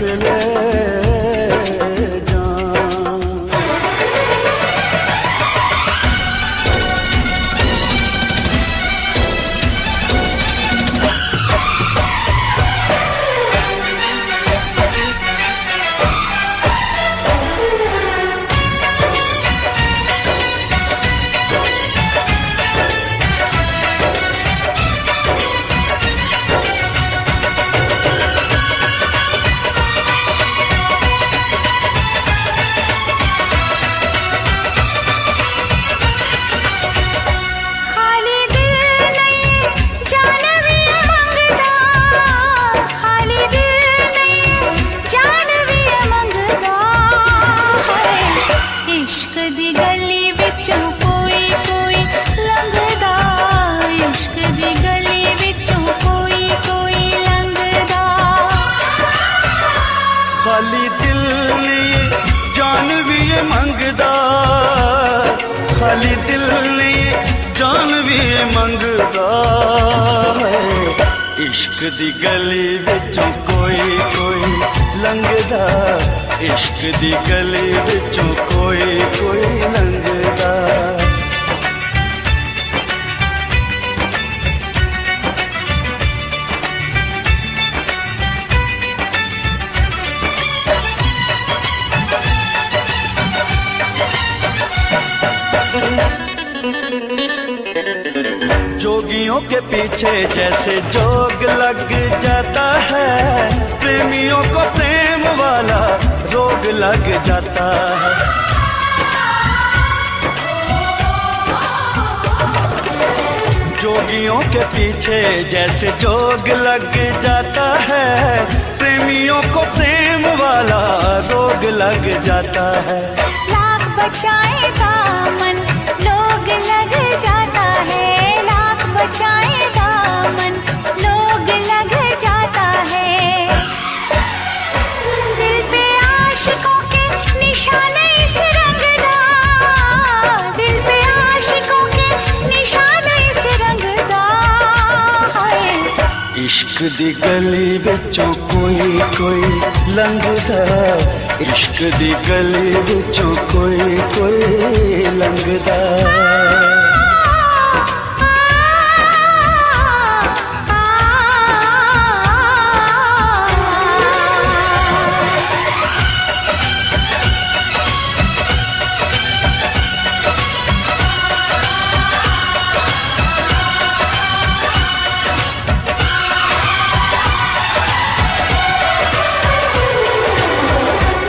ले जान। खाली दिल नहीं जान भी ये मंगदा, खाली दिल नहीं जान भी ये मंगदा है। इश्क दी गली विचों कोई कोई लंघदा, इश्क दी गली विचों कोई कोई लंघदा। जोगियों के पीछे जैसे जोग लग जाता है, प्रेमियों को प्रेम वाला रोग लग जाता है। जोगियों के पीछे जैसे जोग लग जाता है, प्रेमियों को प्रेम वाला रोग लग जाता है। लाख बचाए दामन लोग लग जाता है, लाख बचाए दामन लोग लग जाता है। दिल पे आशिकों के निशाने इस रंगदा, दिल पे आशिकों के निशाने इस रंगदा है। इश्क दी गली विचों कोई कोई लंघदा, इश्क दी गली विचों कोई कोई लंघदा।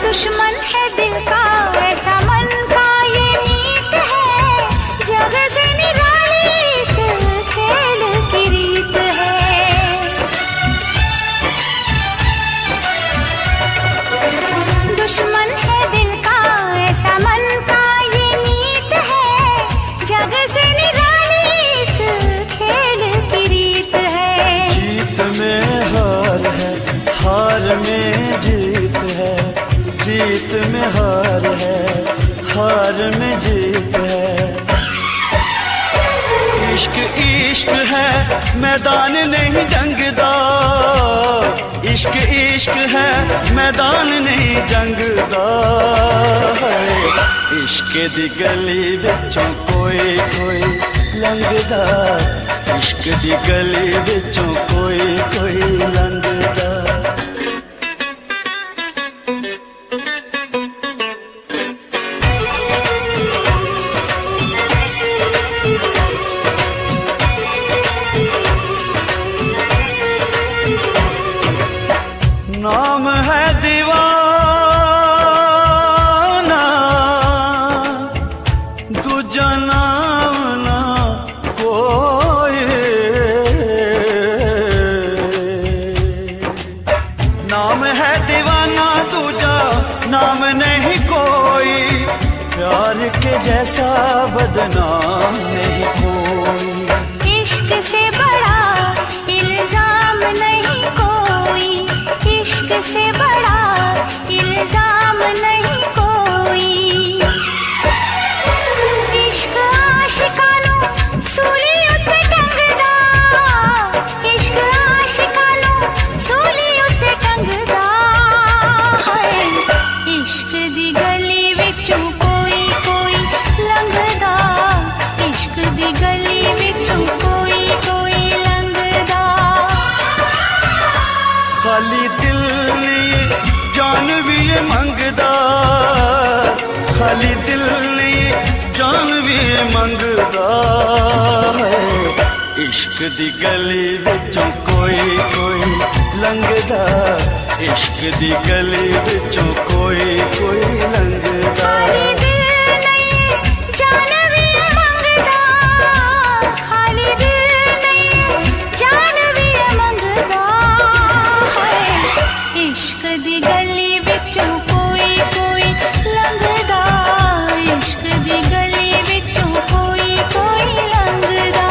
दुश्मन है दिल का ऐसा मन का ये नीत है, जग से निराली इस खेल की रीत है। दुश्मन है दिल का ऐसा मन का ये नीत है, जग से निराली इस खेल की रीत है। जीत में हार है, हार में जीत है, जीत में हार है, हार में जीत है। इश्क इश्क है मैदान नहीं जंगदा, इश्क इश्क है मैदान नहीं जंगदा है। इश्क दी गली विचों कोई कोई लंघदा, इश्क दी गली विचों कोई कोई लंघदा। नाम है दीवाना, दूजा नाम ना कोई। नाम है दीवाना दूजा नाम नहीं कोई, प्यार के जैसा बदनाम नहीं कोई। इश्क से बड़ा इल्जाम नहीं कोई, इश्क से बड़ा इल्जाम नहीं कोई। इश्क आशिकानू सूली उत्ते टंगदा, इश्क आशिकानू सूली उत्ते टंगदा दी गली विचों कोई कोई लंघदा, इश्क दी गली विचों कोई कोई लंघदा। खाली दिल नहीं जान भी मंगदा, खाली दिल नहीं जान भी मंगदा है। इश्क दी गली विचों कोई कोई लंघदा, इश्क दी गली विचों कोई कोई लंघदा।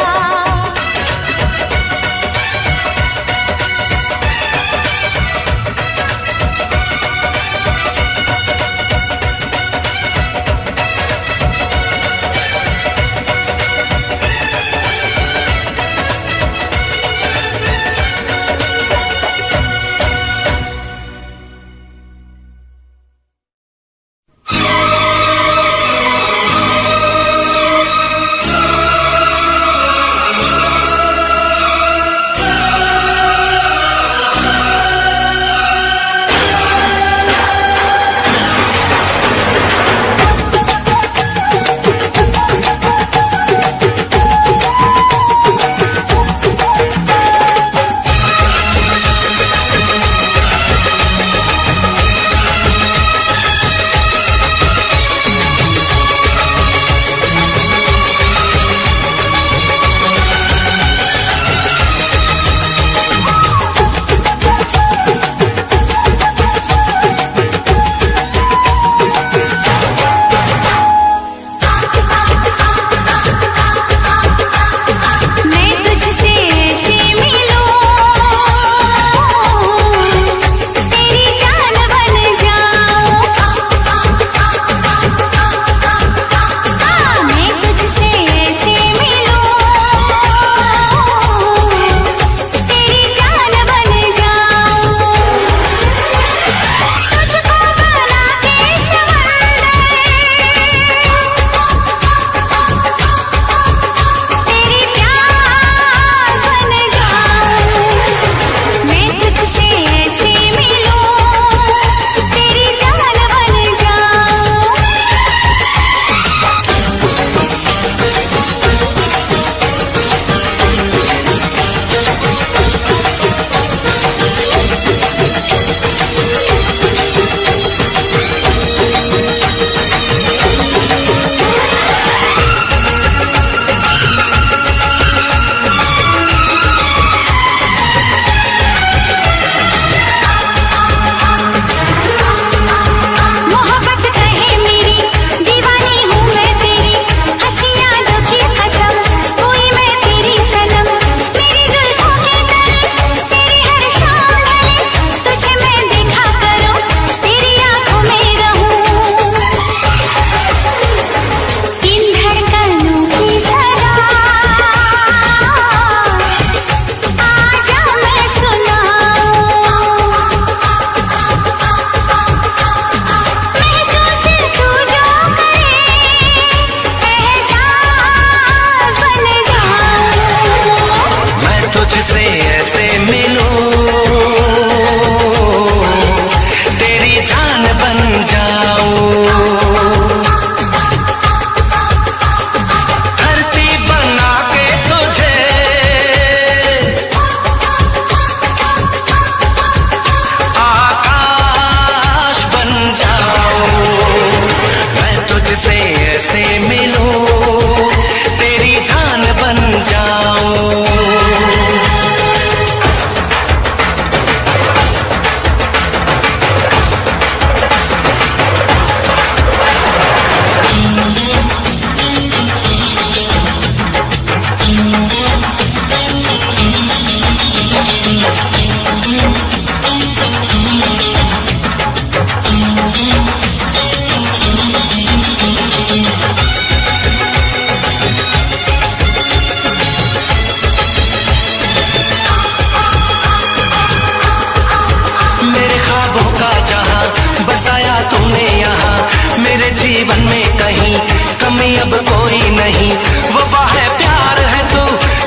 जीवन में कहीं कमी अब कोई नहीं, वफा है प्यार है तू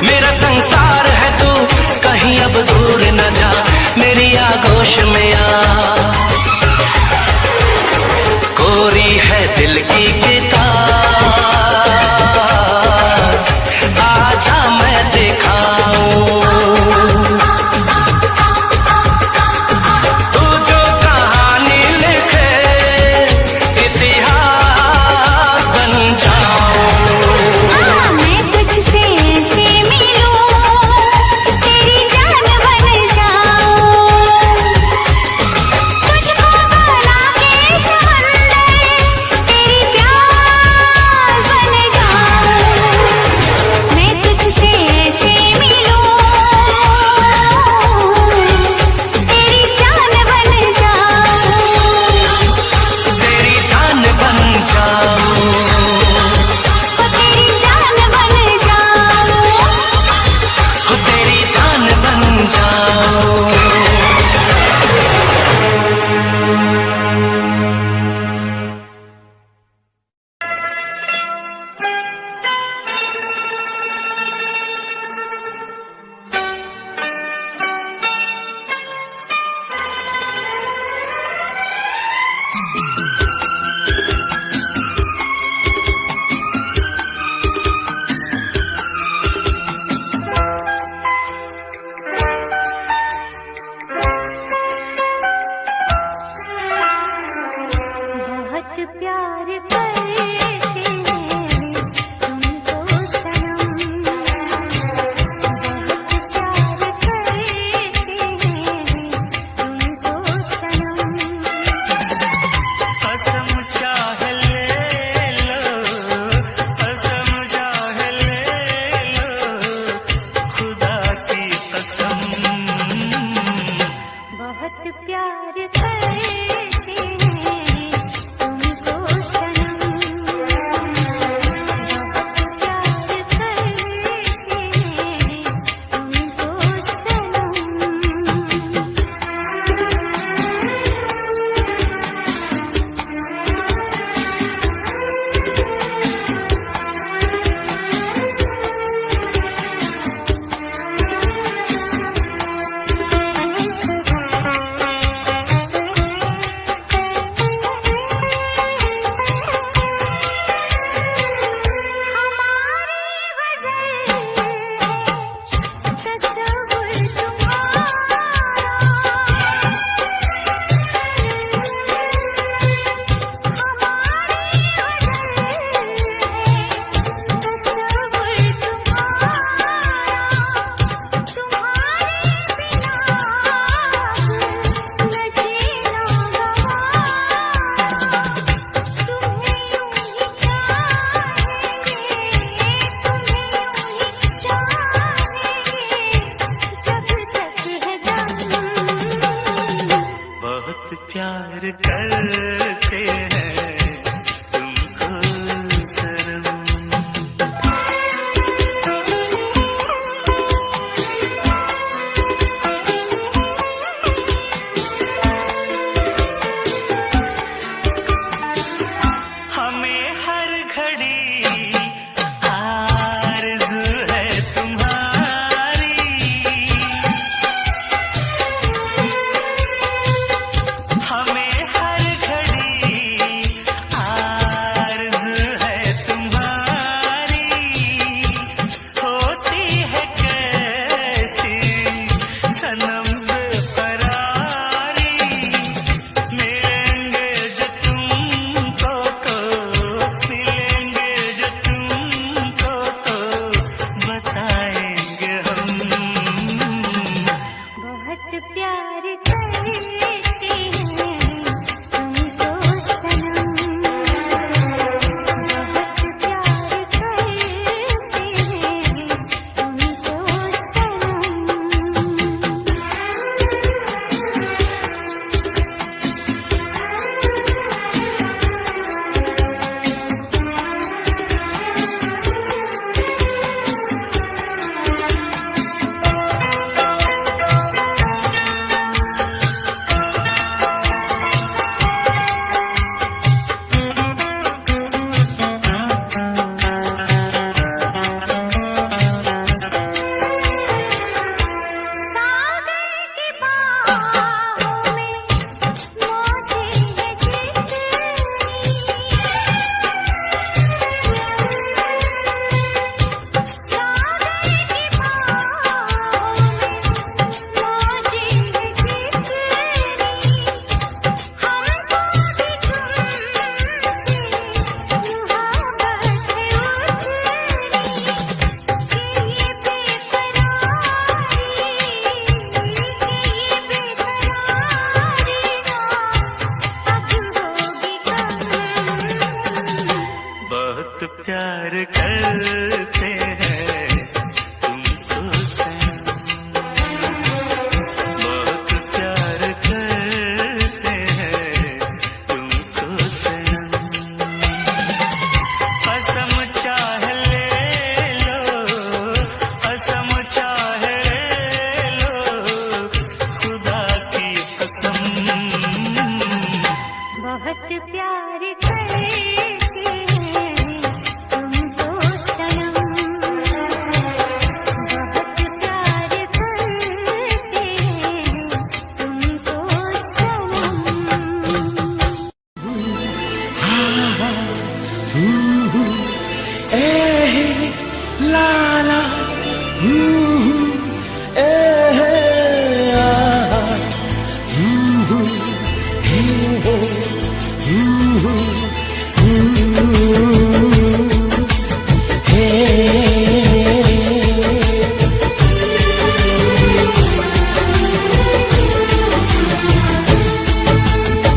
मेरा संसार है तू, कहीं अब दूर न जा मेरी आगोश में आ। कोरी है दिल की किताब आजा मैं दिखाऊं,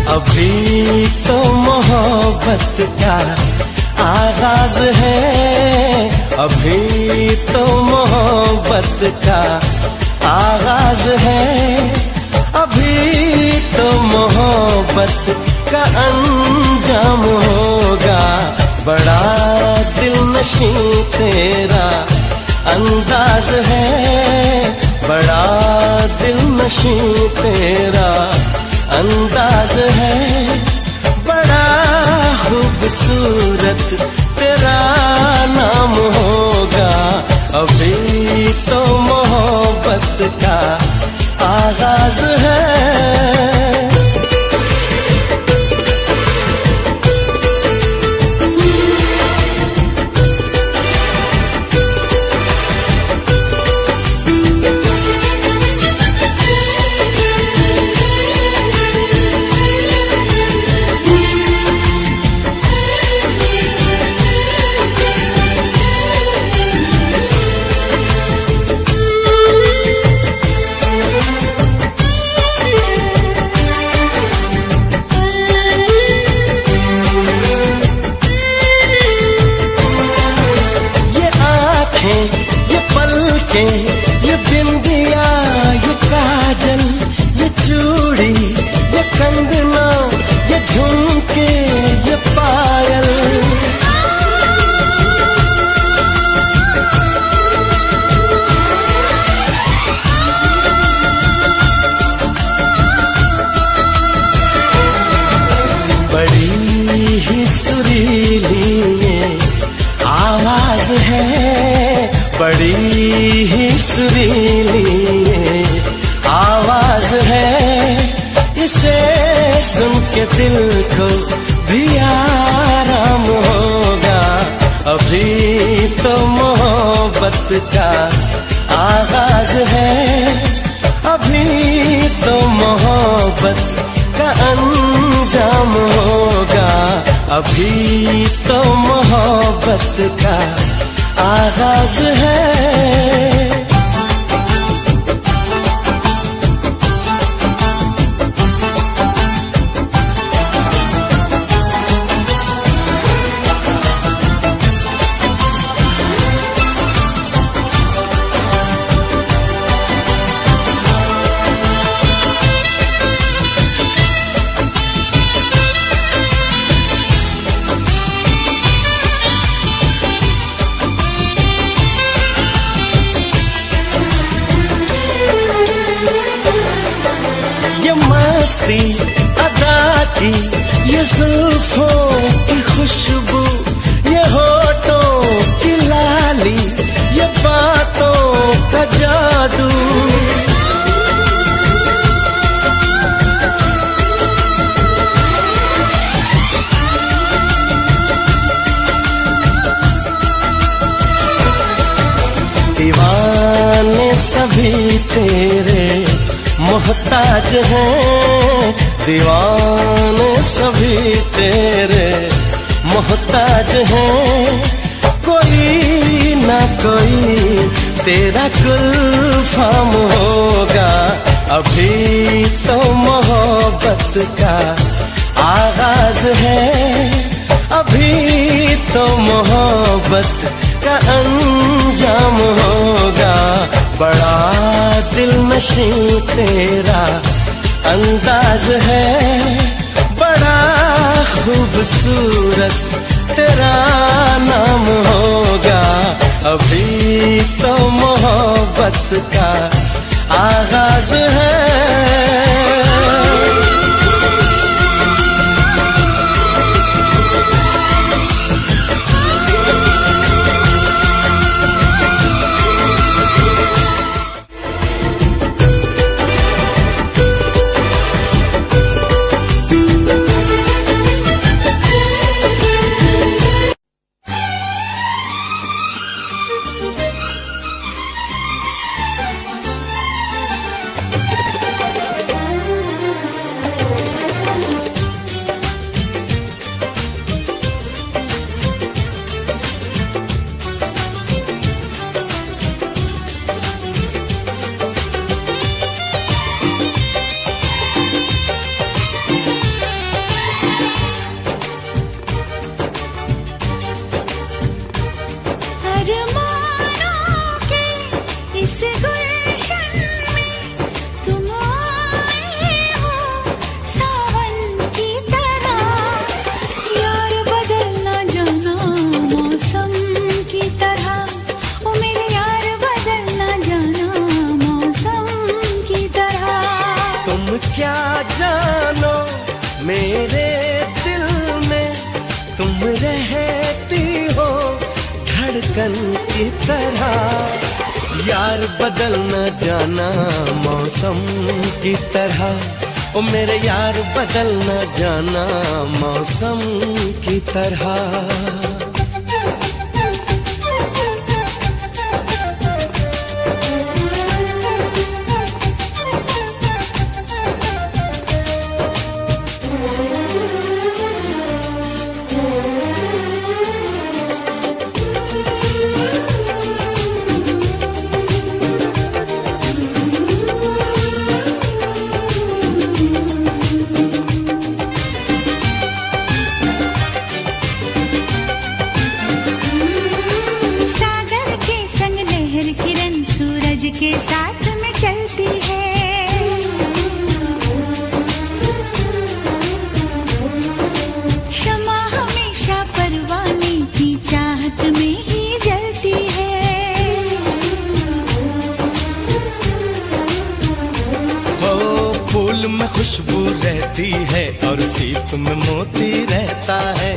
अभी तो मोहब्बत का आगाज है, अभी तो मोहब्बत का आगाज है, अभी तो मोहब्बत का अंजाम होगा। बड़ा दिलनशीं तेरा अंदाज है, बड़ा दिलनशीं तेरा अंदाज है, बड़ा खूबसूरत तेरा नाम होगा। अभी तो मोहब्बत का आगाज है। ये पलकें, ये बिंदिया, ये काजल, ये चूड़ी, ये कंगना, ये झुमके, ये पायल, बड़ी ही सुरीली ये आवाज है, बड़ी ही सुरीली ये आवाज है। इसे सुन के दिल को भी आराम होगा। अभी तो मोहब्बत का आगाज है, अभी तो मोहब्बत का अंजाम होगा। अभी तो मोहब्बत का आगाज है। अदा की ये जुल्फों की खुशबू, ये होठों की लाली, ये बातों का जादू, दीवाने सभी तेरे मोहताज हैं, दीवाने सभी तेरे मोहताज हैं। कोई ना कोई तेरा गुलफाम होगा। अभी तो मोहब्बत का आगाज है, अभी तो मोहब्बत का अंजाम होगा। बड़ा दिलनशीं तेरा अंदाज है, बड़ा खूबसूरत तेरा नाम होगा। अभी तो मोहब्बत का आगाज है। तुम रहती हो धड़कन की तरह। यार बदल न जाना मौसम की तरह, ओ मेरे यार बदल न जाना मौसम की तरह। के साथ में चलती है, शमा हमेशा परवाने की चाहत में ही जलती है। हो फूल में खुशबू रहती है और सीप में मोती रहता है।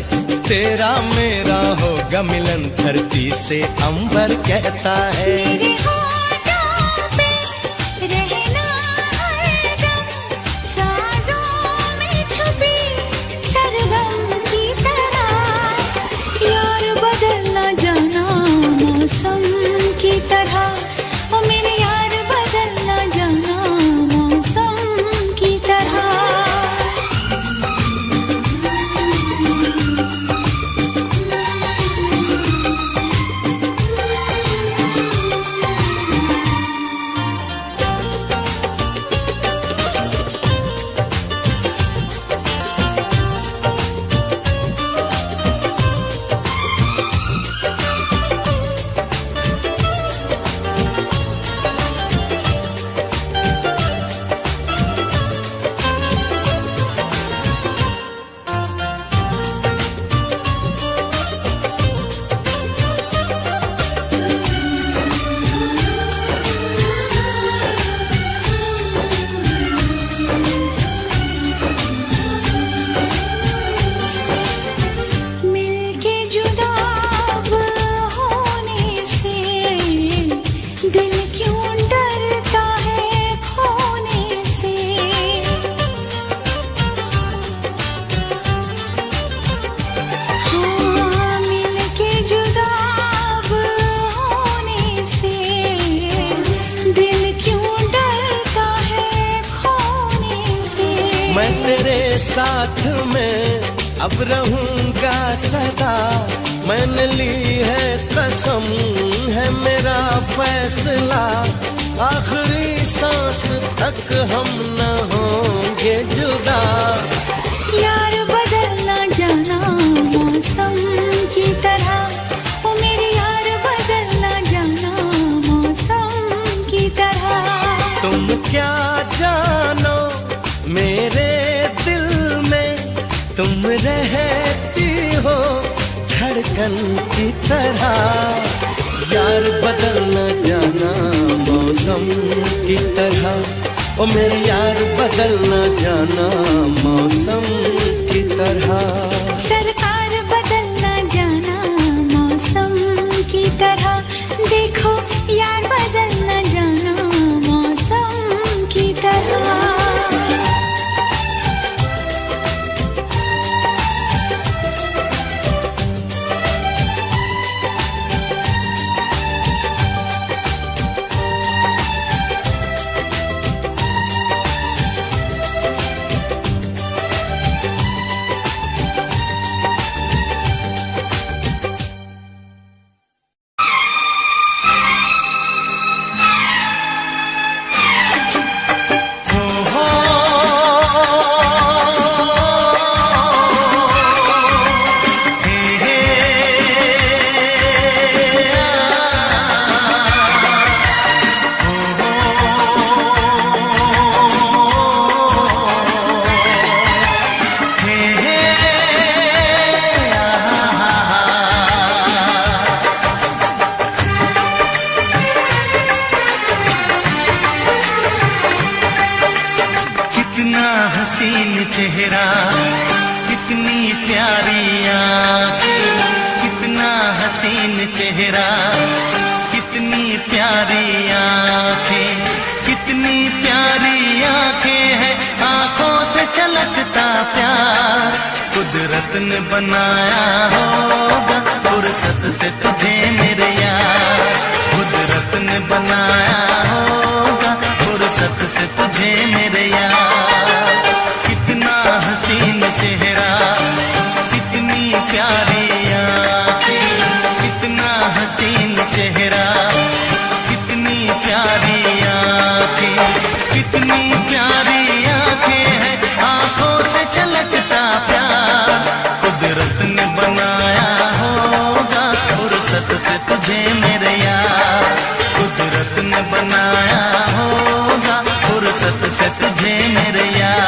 तेरा मेरा होगा मिलन धरती से अंबर कहता है। मैं तेरे साथ में अब रहूंगा सदा। मैंने ली है कसम, है मेरा फैसला। आखिरी सांस तक हम न होंगे जुदा। यार बदल न जाना मौसम की तरह, ओ मेरे यार बदल न जाना मौसम की तरह। तुम क्या जानो मेरे दिल में, तुम रहती हो धड़कन की तरह। यार बदल न जाना मौसम की तरह, ओ मेरे यार बदल न जाना मौसम की तरह। सरकार बदल न जाना मौसम की तरह। देखो यार बदल न जाना मौसम की तरह। हसीन चेहरा, कितनी प्यारी आँख, चेहरा, कितनी प्यारी आंखें, कितनी प्यारी आंखें हैं, आंखों से छलकता प्यार। कुदरत ने बनाया होगा फुर्सत से तुझे मेरे यार, कुदरत ने बनाया होगा फुर्सत से तुझे मेरे यार। कितना हसीन चेहरा, कितनी प्यारी आंखें, कितना हसीन चेहरा, कितनी प्यारी आंखें, कितनी प्यारी आंखें हैं, आंखों से छलकता प्यार। कुदरत ने बनाया होगा फुर्सत से तुझे मेरे यार, कुदरत ने बनाया होगा फुर्सत से तुझे मेरे यार।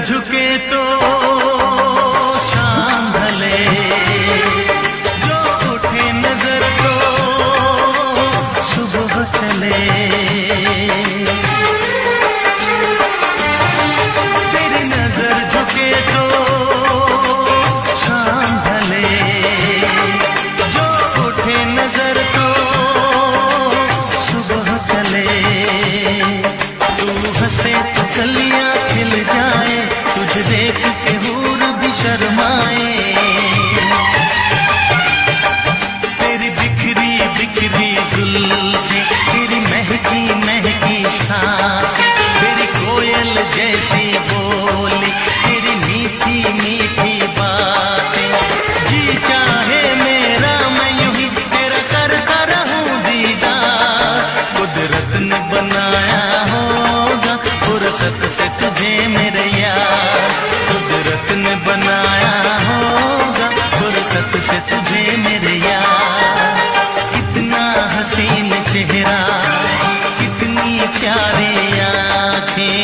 झुके तो शाम ढले, जो उठे नजर तो सुबह चले। तेरी नजर झुके तो शाम ढले, जो उठे नजर तो सुबह चले। तू हंसे तो कलियां खिल जाए, तुझे देख के हूर भी शर्माए। तेरी बिखरी बिखरी जुल्फें, तेरी महकी महकी सांसें, तेरी कोयल जैसी बोली, तेरी मीठी मीठी बातें। जी चाहे मेरा मैं यूं ही तेरा करता रहूं दीदार। कुदरत ने बनाया होगा फुर्सत से तुझे मेरे यार, कुदरत ने बनाया होगा फुर्सत से तुझे मेरे यार। कितना हसीन चेहरा, कितनी प्यारी आंखें।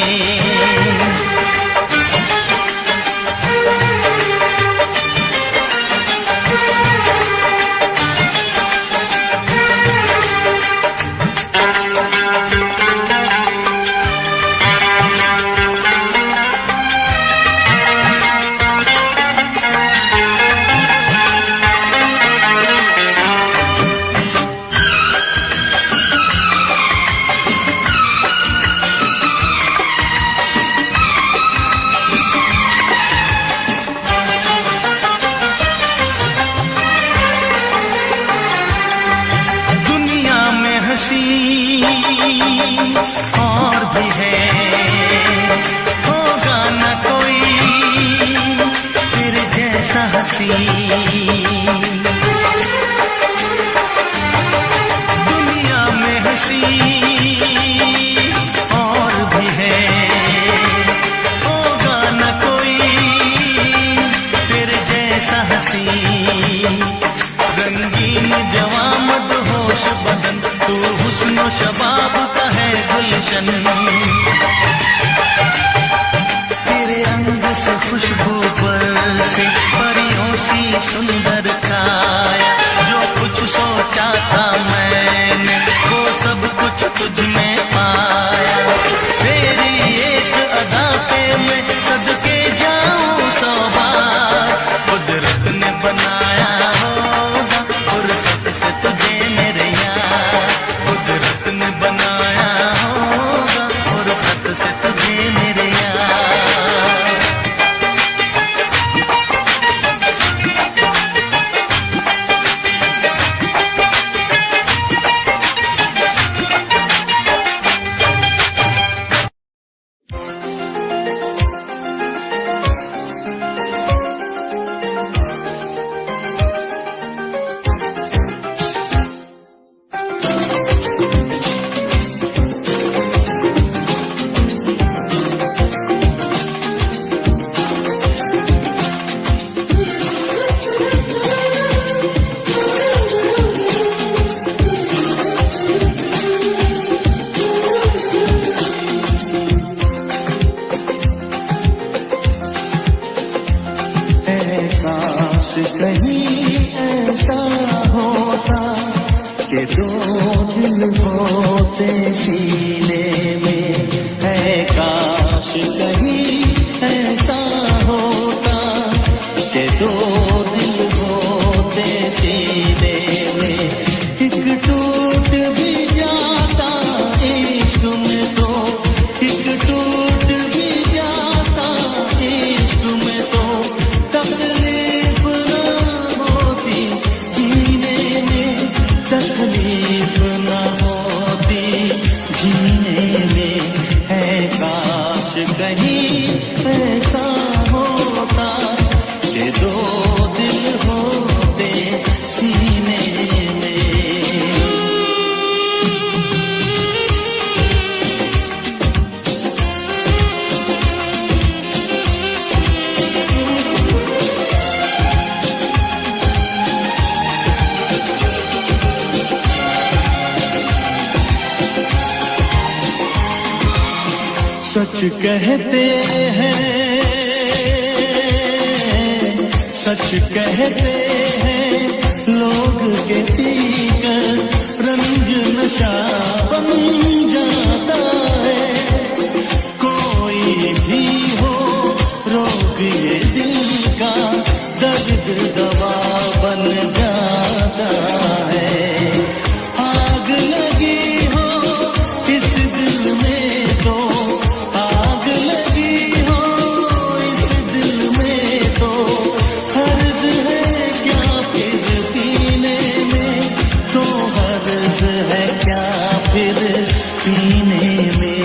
और भी है, होगा न कोई तेरे जैसा हंसी। दुनिया में हंसी और भी है, होगा न कोई तेरे जैसा हंसी। रंगीन जवां मदहोश बदन, तू हुस्न शबाब का है गुलशन। तेरे अंग से खुशबू बरसे, परियों सी सुंदर काया। जो कुछ सोचा था मैंने वो सब कुछ तुझ में पाया। तेरी एक अदा पे मैं सदके जाऊं 100 बार। कुदरत ने बनाया होगा फुर्सत से तुझे मेरे यार, कुदरत ने बनाया होगा फुर्सत काश कहीं ऐसा होता कि दो दिल होते सीने में, है काश कहीं ऐसा होता कि दो दिल होते सीने में। एक टूट भी जाता इश्क में तो, एक टूट भी जाता इश्क में तो, तकलीफ न होती जीने में, तकलीफ न होती जीने में, है काश कहीं ऐसा होता कि दो दिल होते सीने में। सच कहते हैं, सच कहते हैं लोग के पीकर रंग नशा बन जाता है। कोई भी हो रोग ये दिल का, दर्द दवा बन जाता है। आग लगी हो इस दिल में तो, आग लगी हो इस दिल में तो, हर्ज है क्या फिर पीने में, तो हर्ज है क्या फिर पीने में।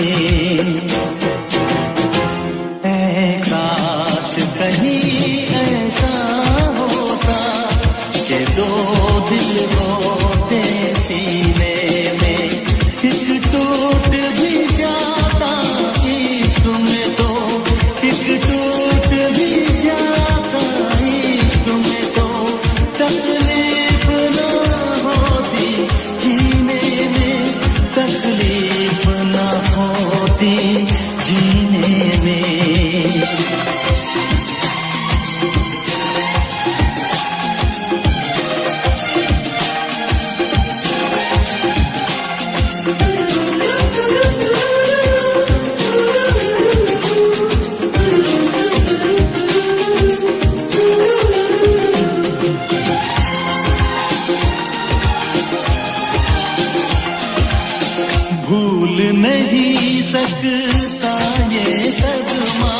ऐ काश कहीं ऐसा होता कि दो दिल होते सीने में, एक टूट भी जाता इश्क में तो, एक टूट भी जाता इश्क में तो, तकलीफ न होती जीने में, तकलीफ न होती जीने में। भूल नहीं सकता ये सदमा,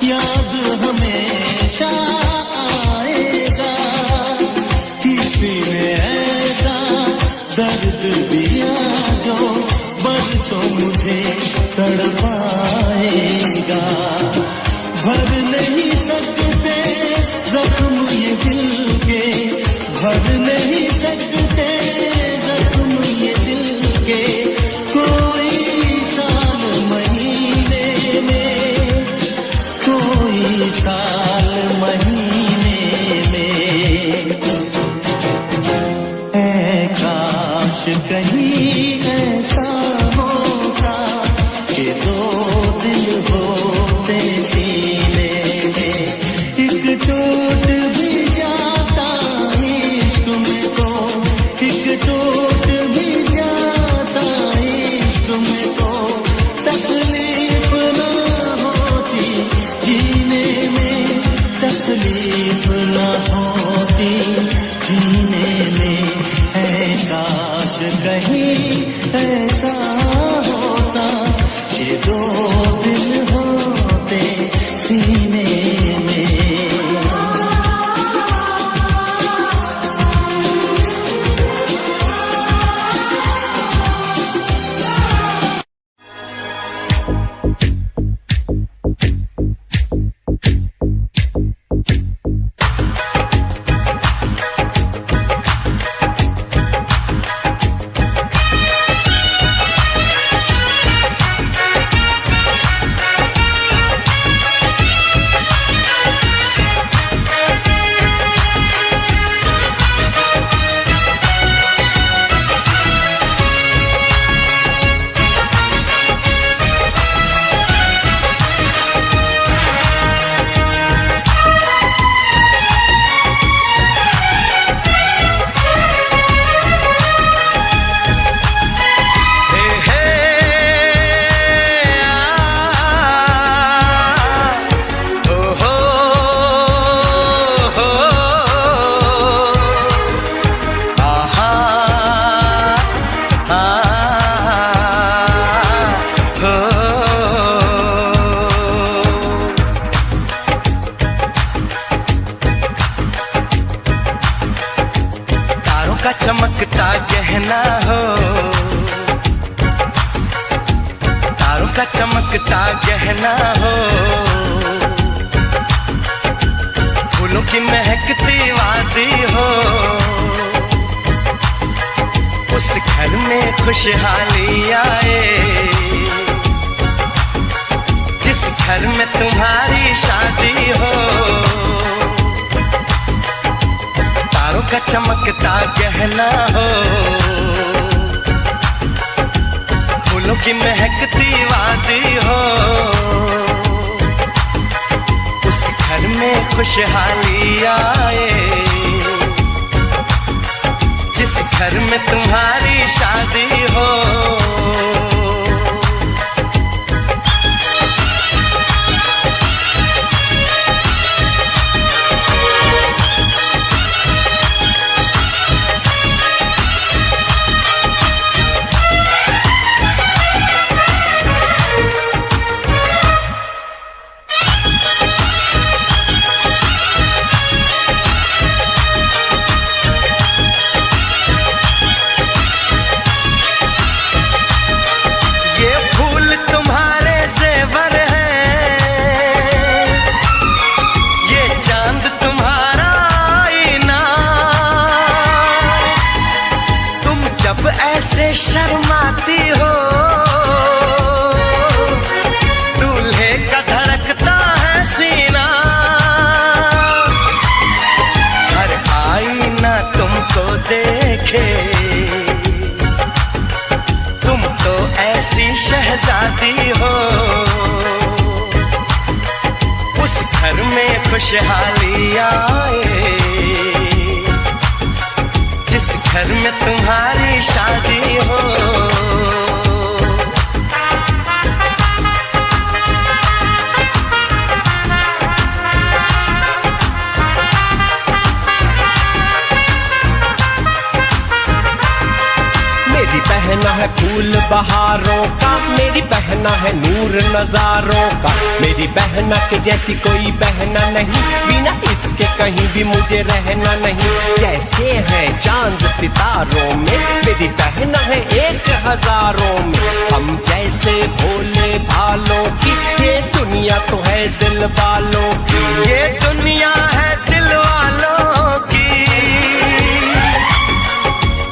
याद हमेशा आएगा। किसी ने ऐसा दर्द दिया जो बरसों मुझे तड़पाएगा। भर नहीं सकते जख्म ये दिल के, भर नहीं सकते जख्म ये दिल के, कोई साल महीने में, कोई साल महीने में। ऐ काश कहीं ऐसा होता कि दो दिल हो का चमकता गहना हो, तारों का चमकता गहना हो, फूलों की महकती वादी हो, उस घर में खुशहाली आए, जिस घर में तुम्हारी शादी हो। तारों का चमकता गहना हो, फूलों की महकती वादी हो, उस घर में खुशहाली आए, जिस घर में तुम्हारी शादी हो। ऐसे शर्माती हो, दूल्हे का धड़कता है सीना, हर आईना तुमको देखे, तुम तो ऐसी शहजादी हो, उस घर में खुशहाली आए, जिस घर में तुम्हारी शादी हो। मेरी बहना है फूल बहारों का, मेरी बहना है नूर नजारों का, मेरी बहना के जैसी कोई बहना नहीं, बिना इसके कहीं भी मुझे रहना नहीं। जैसे है चांद सितारों में, मेरी बहना है 1000 में, हम जैसे भोले भालों की, ये दुनिया तो है दिल वालों की, ये दुनिया है दिल वालों की,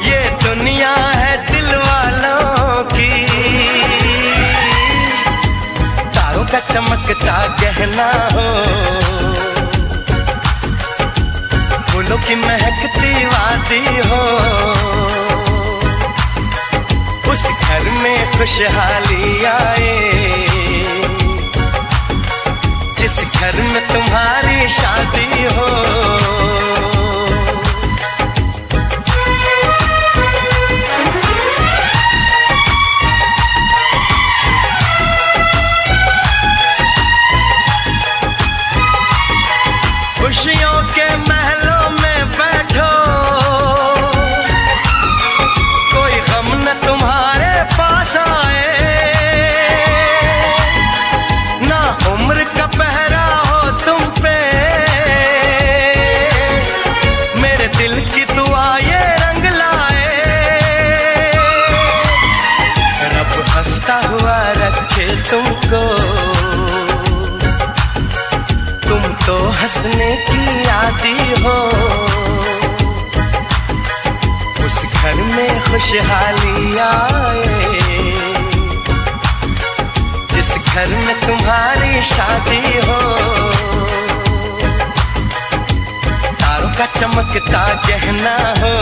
ये दुनिया है दिल वालों की। तारों का चमकता गहना हो, फूलों की महकती वादी हो, उस घर में खुशहाली आए, जिस घर में तुम्हारी शादी हो। खुशियों के महलों में बैठो, कोई गम न तुम्हारे पास आए, ना उम्र का पहरा हो तुम पे, मेरे दिल की दुआ ये रंग लाए, रब हंसता हुआ रखे तुमको, तुम तो हंसने की आदी हो, उस घर में खुशहाली आए, जिस घर में तुम्हारी शादी हो। तारों का चमकता गहना हो,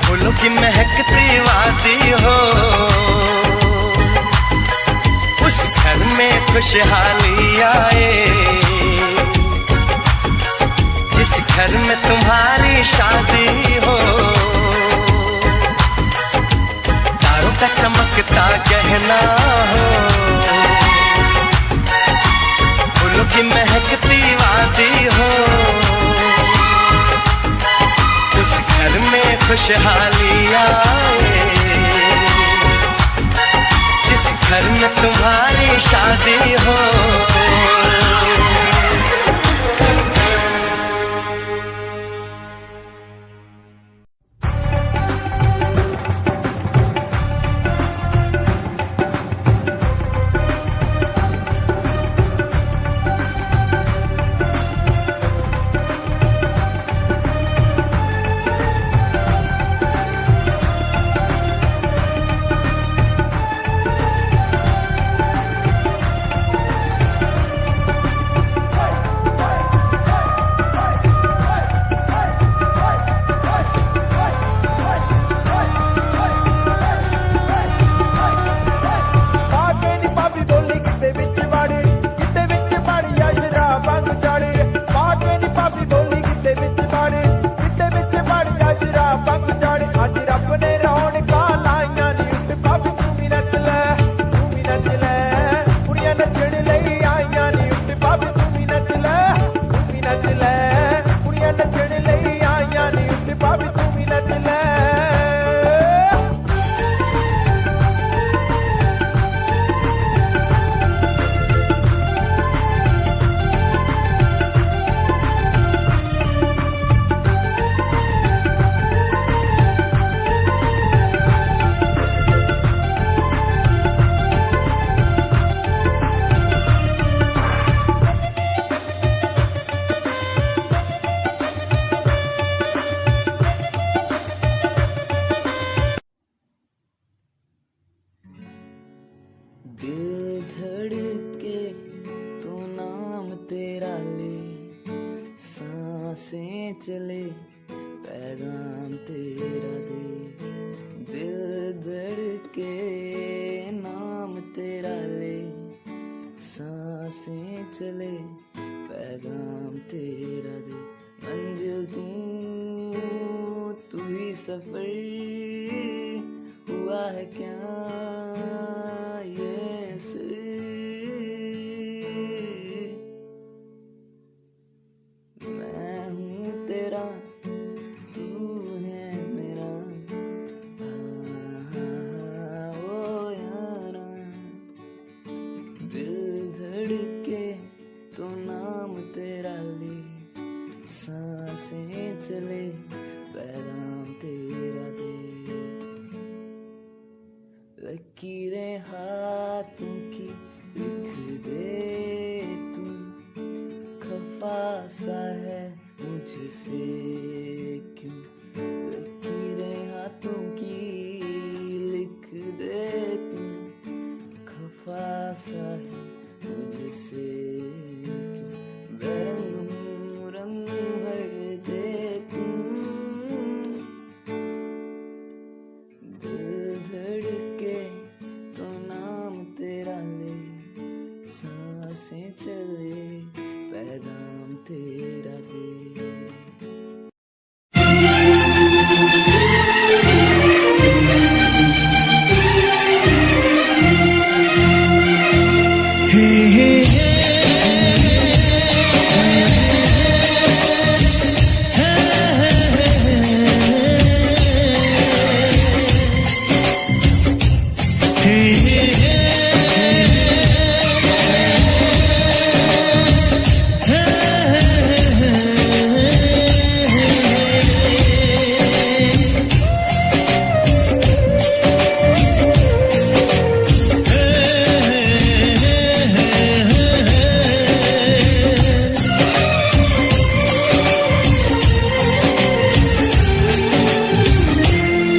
फूलों की महकती वादी हो, उस घर में खुशहाली आए, जिस घर में तुम्हारी शादी हो। तारों का चमकता गहना हो, फूलों की महकती वादी हो, उस घर में खुशहाली आए, जिस घर में तुम्हारी शादी हो। तेरा ले, सांसें चले पैगाम तेरा दे, दिल धड़के नाम तेरा ले, सांसें चले पैगाम तेरा दे, मंजिल तू ही सफर हुआ है क्या ये सिर, मैं हूँ तेरा तू है मेरा, ओ यारा, दिल धड़के तो नाम तेरा ले, सांसें चले पैगाम तेरा दे, लकीरें हाथों की लिख दे तू, खफा सा है मुझसे क्यों, लकीरें हाथों की लिख दे तू, खफा सा है मुझसे क्यों, बेरंग हूँ रंग भर दे तू, दिल धड़के तो नाम तेरा ले, सांसें चले पैगाम तेरा दे।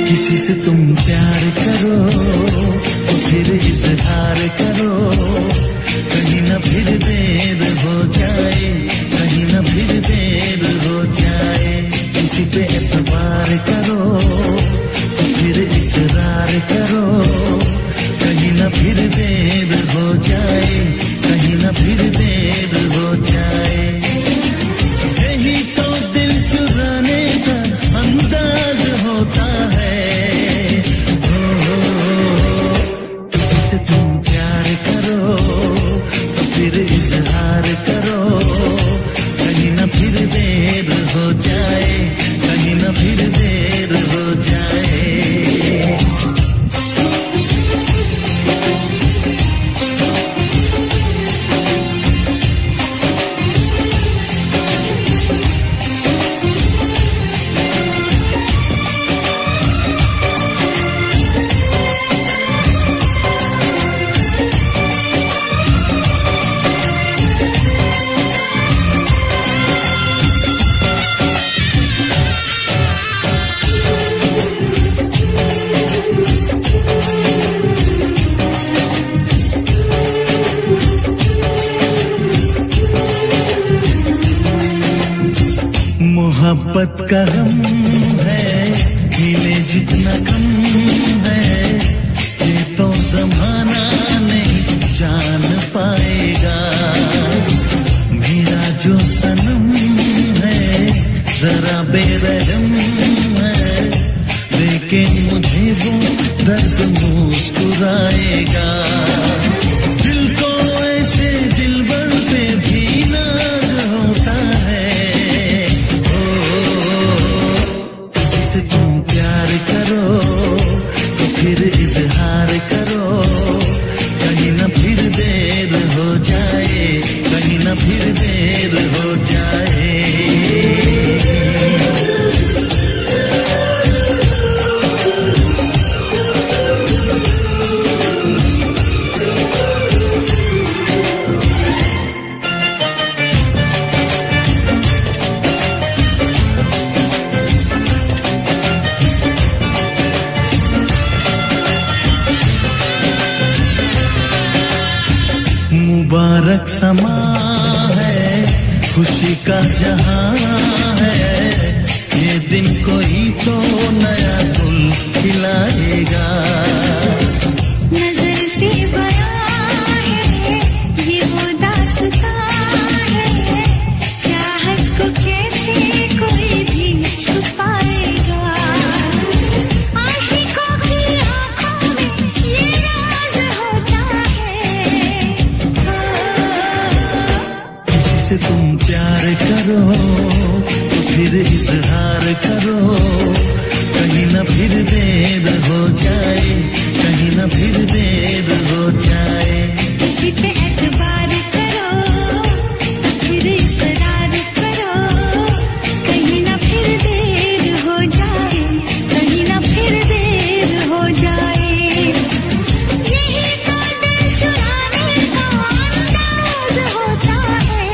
किसी से तुम प्यार करो तो फिर इजहार करो, कहीं ना फिर देर हो जाए, कहीं ना फिर देर हो जाए, किसी पे एतबार करो तो फिर इकरार करो, कहीं ना फिर देर हो जाए, कहीं ना फिर देर हो जाए, यही तो दिल चुराने का अंदाज होता है। किसी से तुम प्यार करो तो फिर इजहार करो, कहीं ना फिर देर हो जाए, कहीं ना फिर देर हो जाए। मोहब्बत का गम है, हिले जितना कम है, ये तो जमाना नहीं जान पाएगा, मेरा जो सनम है जरा बेरहम है, लेकिन मुझे वो दर्द मुस्कुराएगा, दिल को ऐसे दिलबर पे भी नाज होता है। से तुम प्यार करो तो फिर इजहार करो, कहीं ना फिर देर हो जाए, कहीं ना फिर देर हो जाए। मुबारक समा है खुशी का जहां है, ये दिन कोई तो नया गुल खिलाएगा। नजर से बयां है ये वो दास्तां है, चाहत को कैसे कोई भी छुपाएगा। आशिकों की आंखों में ये राज होता है। किसी से तुम प्यार करो तो फिर इजहार करो, कहीं ना फिर देर हो जाए, कहीं ना फिर देर हो जाए। किसी पे एतबार करो तो फिर इकरार करो, कहीं ना फिर देर हो जाए, कहीं ना फिर देर हो जाए। यही तो दिल चुराने का अंदाज होता है।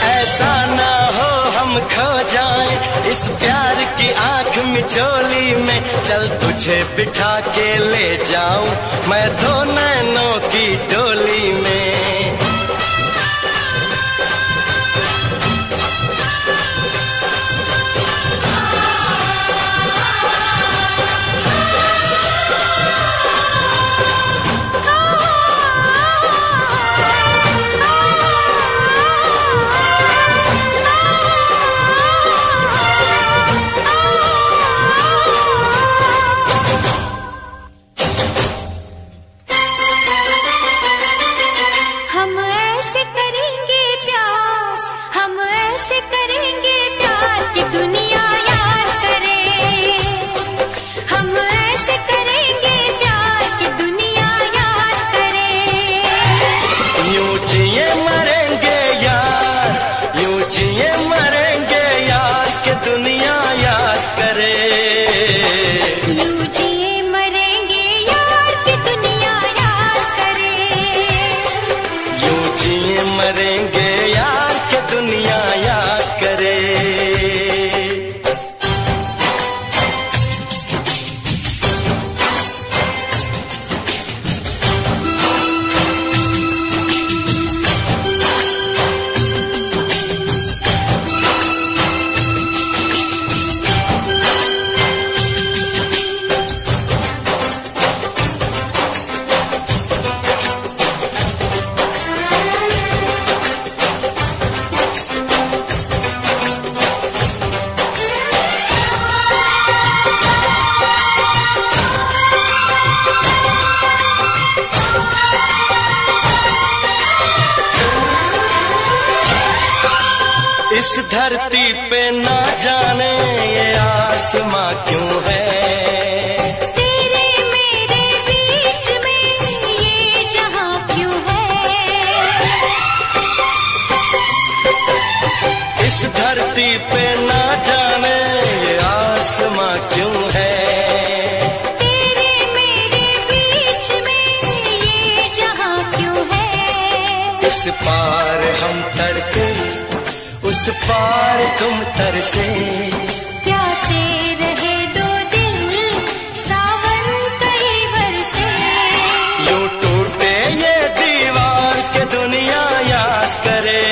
ऐसा ना हो हम खो जाएं इस प्यार की आंख मिचोली में, चल तुझे बिठा के ले जाऊं मैं दो नैनों की डोली में। हम ऐसे करेंगे प्यार, हम ऐसे करेंगे प्यार कि दुनिया याद करे। हम ऐसे करेंगे प्यार कि दुनिया याद करे। यूं जिए मरेंगे यार, यूं जिए मरेंगे यार कि दुनिया याद करे। यूं जिए मरेंगे यार कि दुनिया याद करे। यूं जिए मरेंगे यार कि दुनिया याद करे। इस धरती पे ना जाने ये आसमां क्यों है, तेरे मेरे बीच में ये जहां क्यों है। इस धरती पे ना जाने ये आसमां क्यों है। तेरे मेरे बीच में ये जहां क्यों है। इस पार हम तड़के, उस पार तुम तरसे, प्यासे रहे दो दिल सावन कई बरसे। यूं टूटे ये दीवार के दुनिया याद करे।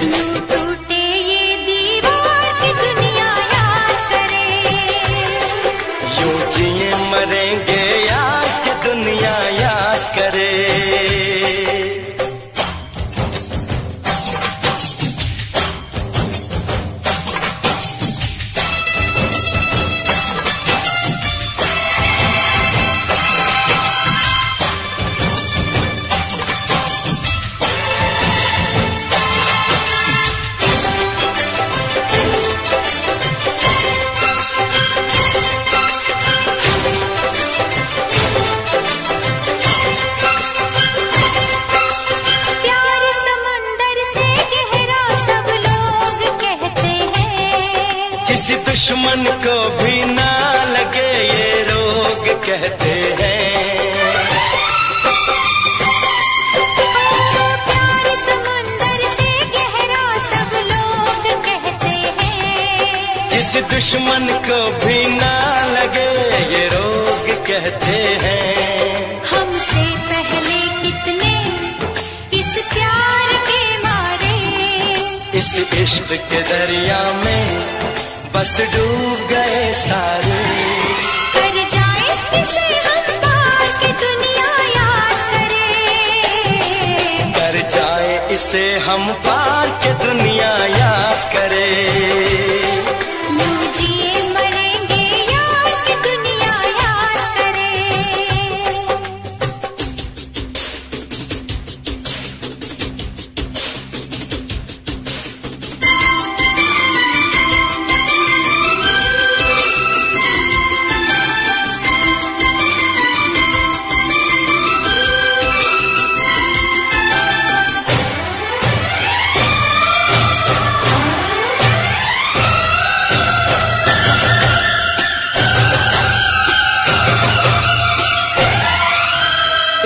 यूं टूटे ये दीवार की दुनिया याद करे। यूं जिए मरेंगे यार कि दुनिया याद करे। दुश्मन को भी ना लगे ये रोग कहते हैं। प्यार समुंदर से गहरा सब लोग कहते हैं। किस दुश्मन को भी ना लगे ये रोग कहते हैं। हमसे पहले कितने इस प्यार के मारे, इस इश्क के दरिया में बस डूब गए सारे। कर जाए इसे हम पार के दुनिया याद करे, कर जाए इसे हम पार के दुनिया याद करे। यूं जिए मरेंगे यार के दुनिया याद करे।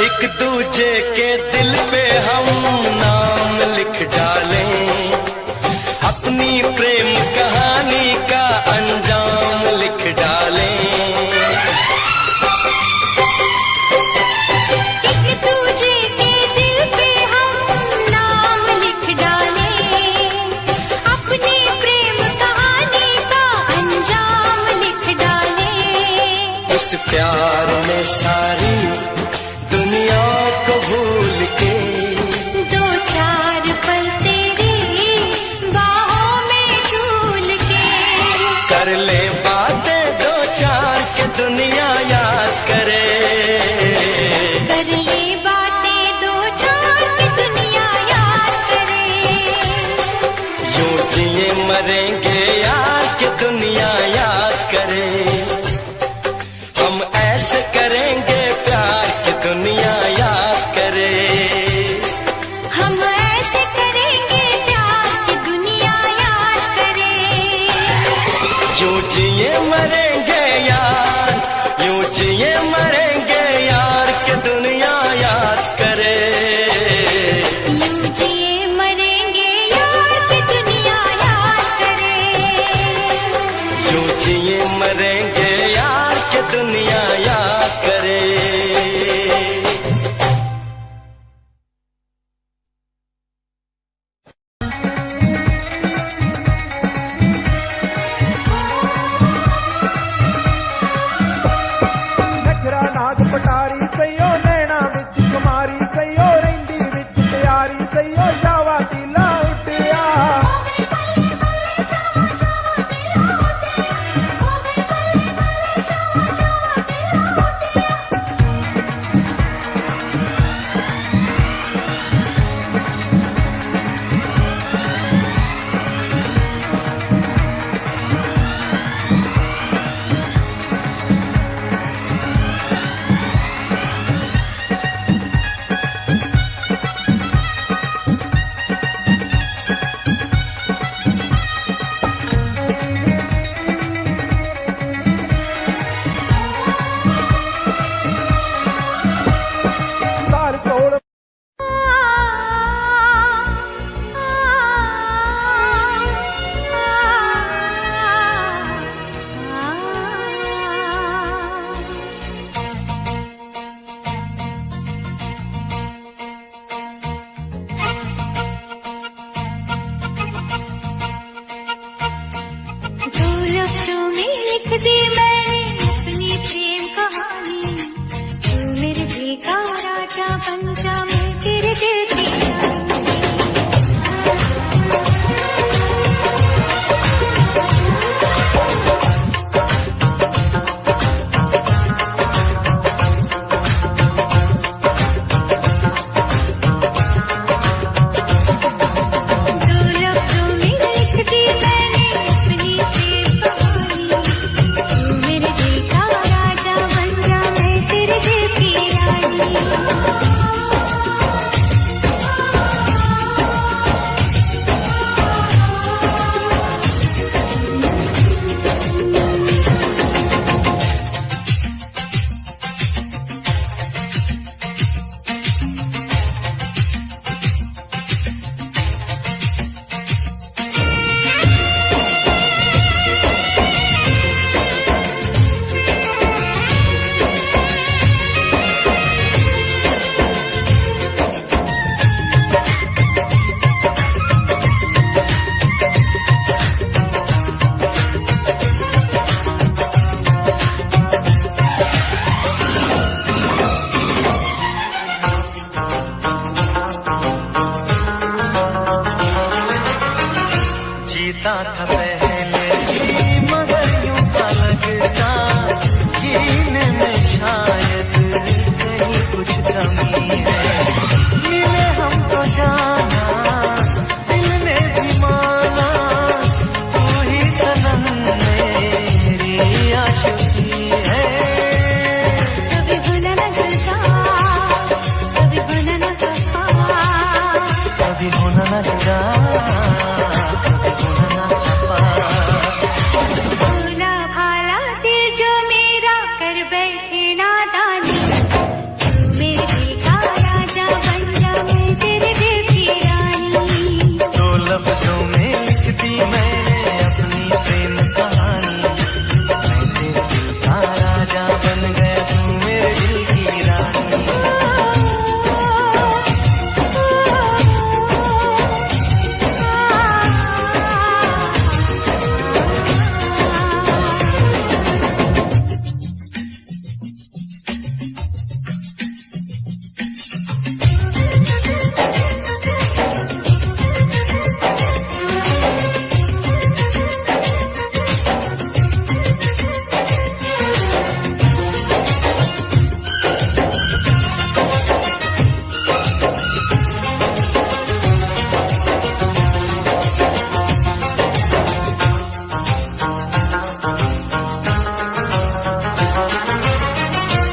एक दूजे के दिल पे हम नाम लिख डालें, अपनी प्रेम कहानी का अंजाम लिख डालें। एक दूजे के दिल पे हम नाम लिख डालें, अपनी प्रेम कहानी का अंजाम लिख डालें। इस प्यार में सारी दुनिया को भूल के दो चार पल तेरी बाहों में झूल के, कर ले बातें दो चार के दुनिया याद करे। कर ले बातें दो चार की दुनिया याद करे। यूं जिए मरेंगे यार के दुनिया याद करे। हम ऐसे करेंगे प्यार की दुनिया याद करे। हम ऐसे करेंगे प्यार की दुनिया याद करे। यूं जिए मरेंगे यार, यूं जिए मरेंगे यार के दुनिया याद करे। यूं जिए मरेंगे यार की दुनिया याद करे। यूं जिए मरेंगे यार के दुनिया याद करे। नखरा नाग पटारी सैयो नैना विच कुमारी सैयो रहिंदी विच तैयारी सैयो शावा तीला उठिया। सार सोल दो लफ्जों में लिख दी मैंने अपनी प्रेम कहानी। तू मेरे दिल का राजा बन जा, मैं तेरे दिल की रानी। दो लफ्जों में लिख दी मैंने अपनी प्रेम कहानी। तू था पहले भी, मगर यूं था लगता जीने में शायद कहीं कुछ कमी है। मिले हम तो जाना दिल ने भी माना, तू ही सनम मेरी आशिकी है। कभी भूला न जुदा, कभी भूला न खफा, कभी होना न जुदा, कभी होना न खफा। भोला भाला दिल जो मेरा कर बैठे नादानी, तू मेरे दिल का राजा बन जा, मैं तेरे दिल की रानी। दो लफ्जों में लिख दी मैंने अपनी प्रेम कहानी, मैं तेरे दिल का राजा बन गया, तू मेरे दिल की रानी।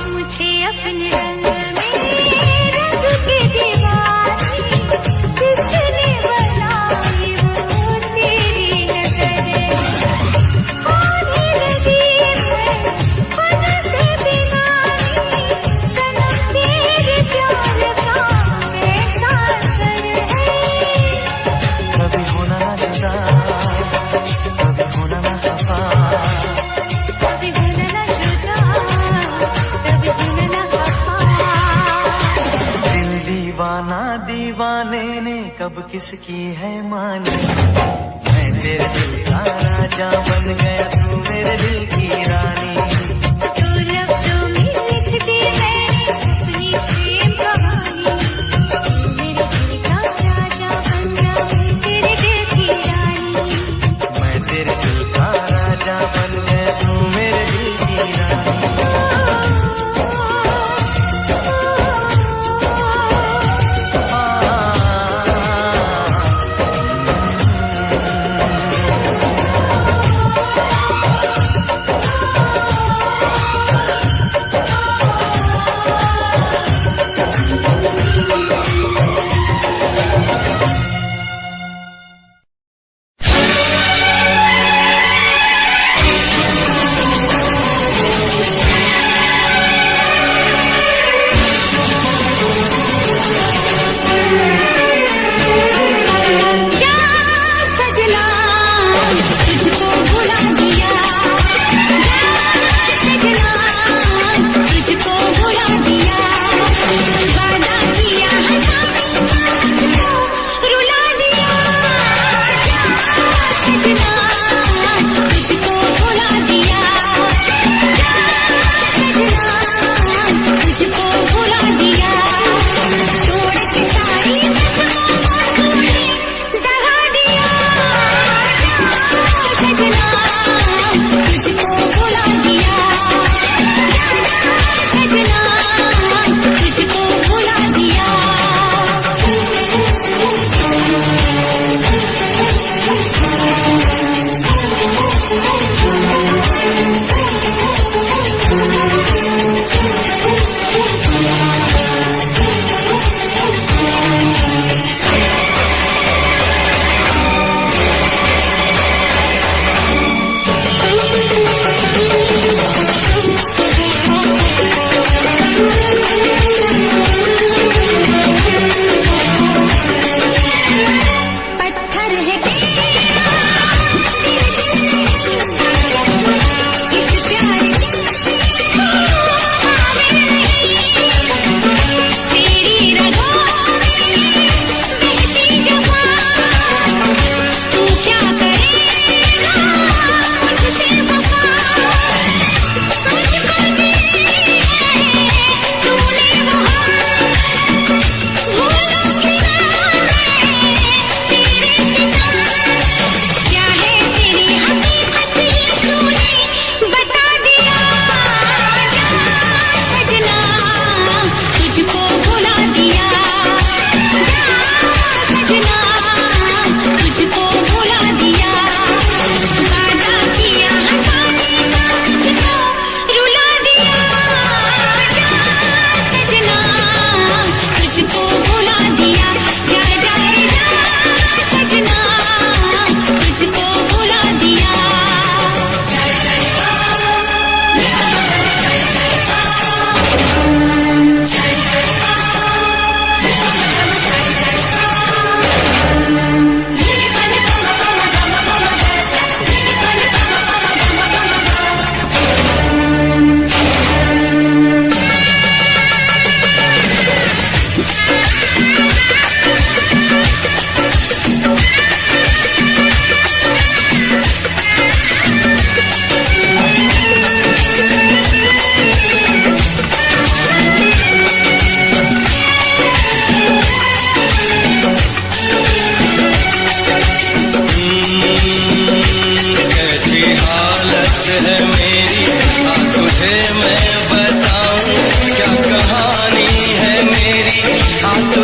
मुझे अपने रंग में रंग के दीवानी, किसने बनाई वो तेरी नजर। आने लगी मैं खुद से बीमारी, सनम तेरे प्यार का कैसा असर है। कभी होना न जुदा, कभी होना न खफा, कभी भूला न जुदा, कभी भूला न खफा। दिल दीवाना दीवाने ने कब किसकी है मानी, मैं तेरे दिल का राजा बन गया, तू मेरे दिल की रानी। दो लफ्जों में लिख दी मैंने अपनी प्रेम कहानी, तू मेरे दिल का राजा बन जा, मैं तेरे दिल की रानी। मैं तेरे दिल का राजा बन गया, तू मेरे दिल की रानी।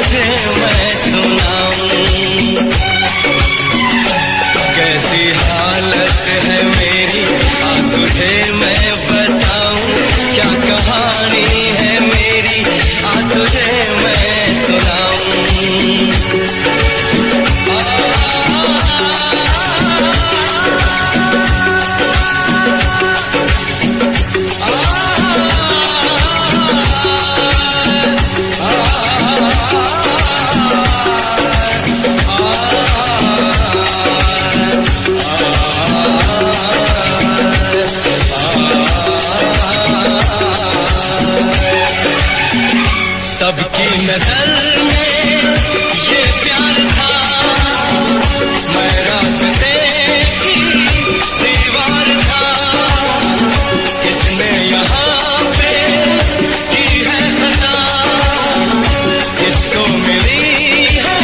तुझे मैं सुनाऊं। कैसी हालत है मेरी आ तुझे मैं बताऊं, क्या कहानी है मेरी आ तुझे मैं सुनाऊं। सबकी नजर में ये प्यार था, मैं रास्ते की दीवार था। किसने यहाँ पे की है खता, किसको मिली है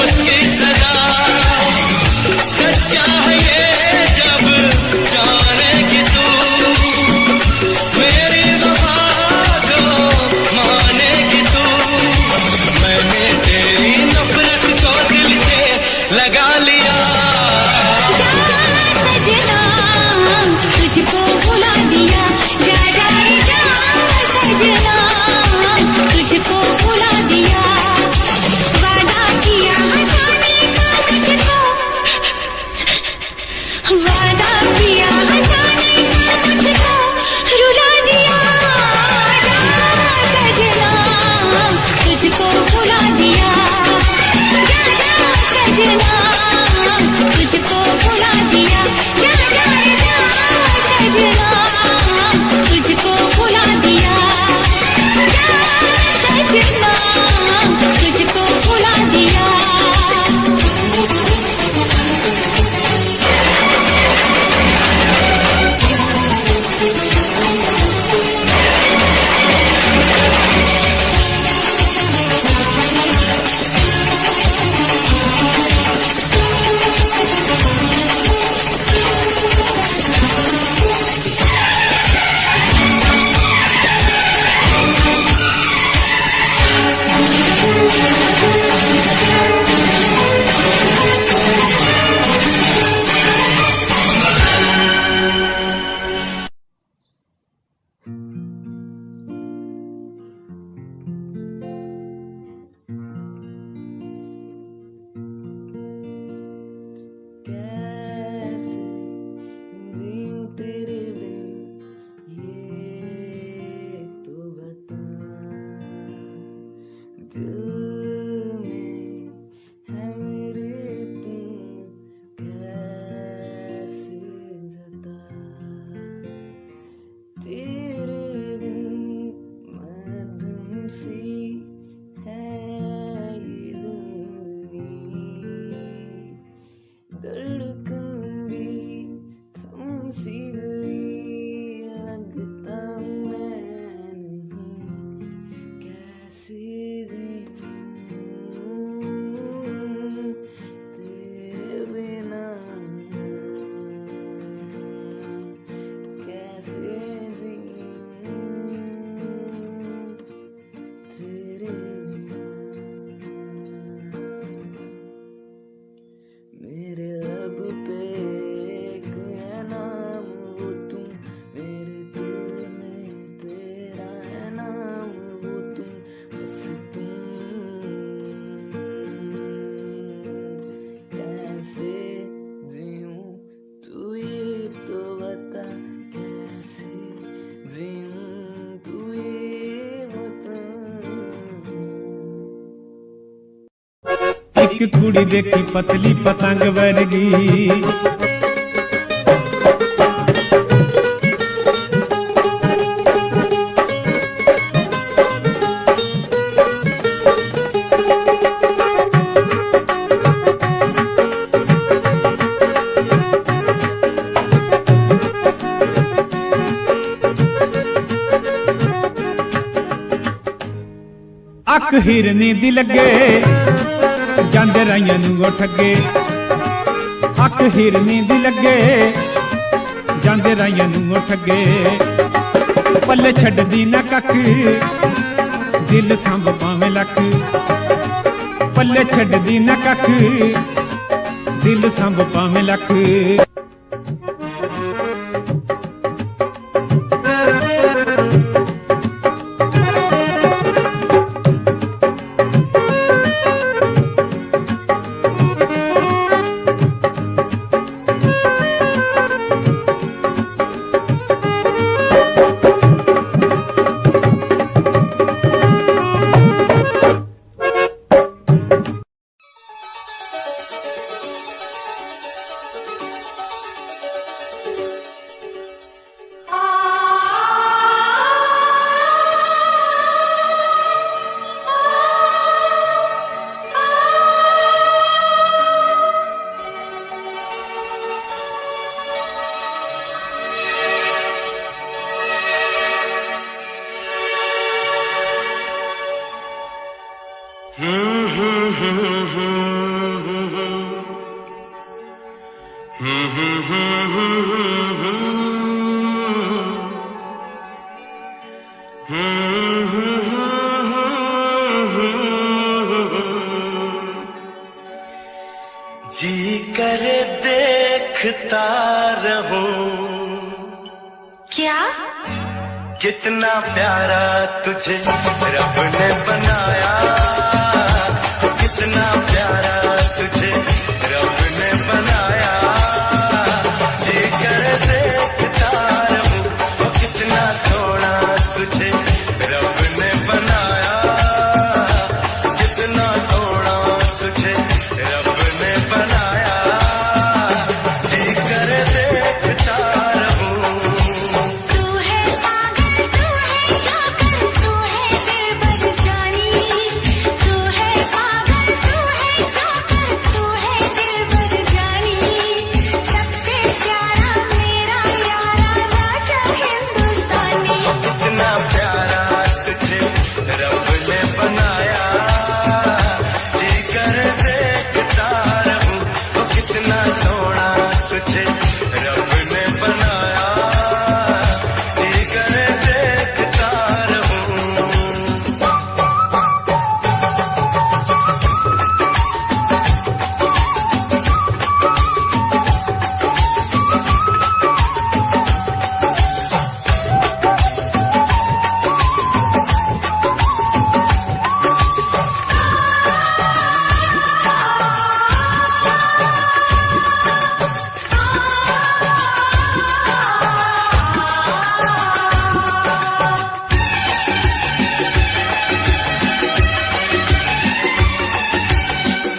उसकी सजा। सच्चा है ये जब जानेगी तू, मेरी वफा को मानेगी तू। मैंने तेरी नफरत को दिल से लगा लिया। सजना तुझको भुला दिया, जा जा रे जा सजना तुझको भुला दिया। वादा किया जाने का मुझको, वादा किया जाने का मुझको रुला दिया। सजना तुझको भुला दिया, सजना तुझको भुला दिया। जा जा रे जा सजना तुझको भुला दिया, सजना तुझको भुला दिया। कैसे जीऊं तेरे बिन ये तो बता। दिल में है मेरे तुम कैसे जता। तेरे बिन मध्यम सी है ये जिंदगी। धड़कन भी थम सी गई, लगता मैं नहीं कैसे जीऊं तेरे बिना, कैसे जीऊं तेरे बिना। मेरे लब पे एक है नाम वो तुम, मेरे दिल में तेरा है नाम वो तुम, बस तुम। कैसे जीऊं तू ये तो बता, कैसे जीऊं तू ये बता। एक कुड़ी देखी पतली पतंग वर्गी, अख हिरनी दी लगे ਜਾਂਦੇ ਰਾਈਆਂ ਨੂੰ ਉਹ ਠੱਗੇ। ਅੱਖ ਹਿਰਨੀ ਦੀ ਲੱਗੇ ਜਾਂਦੇ ਰਾਈਆਂ ਨੂੰ ਉਹ ਠੱਗੇ। ਪੱਲੇ ਛੱਡਦੀ ਨਾ ਕੱਖ ਦਿਲ ਸੰਭ ਪਾਵੇਂ ਲੱਖ। पल्ले छड्डी न कख दिल संभ पावे लख जी करे देखता रहूं क्या? कितना प्यारा तुझे रब ने बनाया, कितना प्यारा तुझे रब ने बनाया। जी करे देखता रहूं कितना सोना तुझे रब ने बनाया, कितना सोना तुझे रब ने बनाया। जी करे देखता रहूं। तू है पागल, तू है जाकर, तू है दिलबर जानी। तू है पागल, तू है जाकर, तू है दिलबर जानी। सबसे प्यारा मेरा यारा राजा हिंदुस्तानी। कितना प्यारा तुझे रब ने बनाया, जी कर देखता रहूं वो कितना सोना तुझे रब ने बनाया, जी कर देखता रहूं।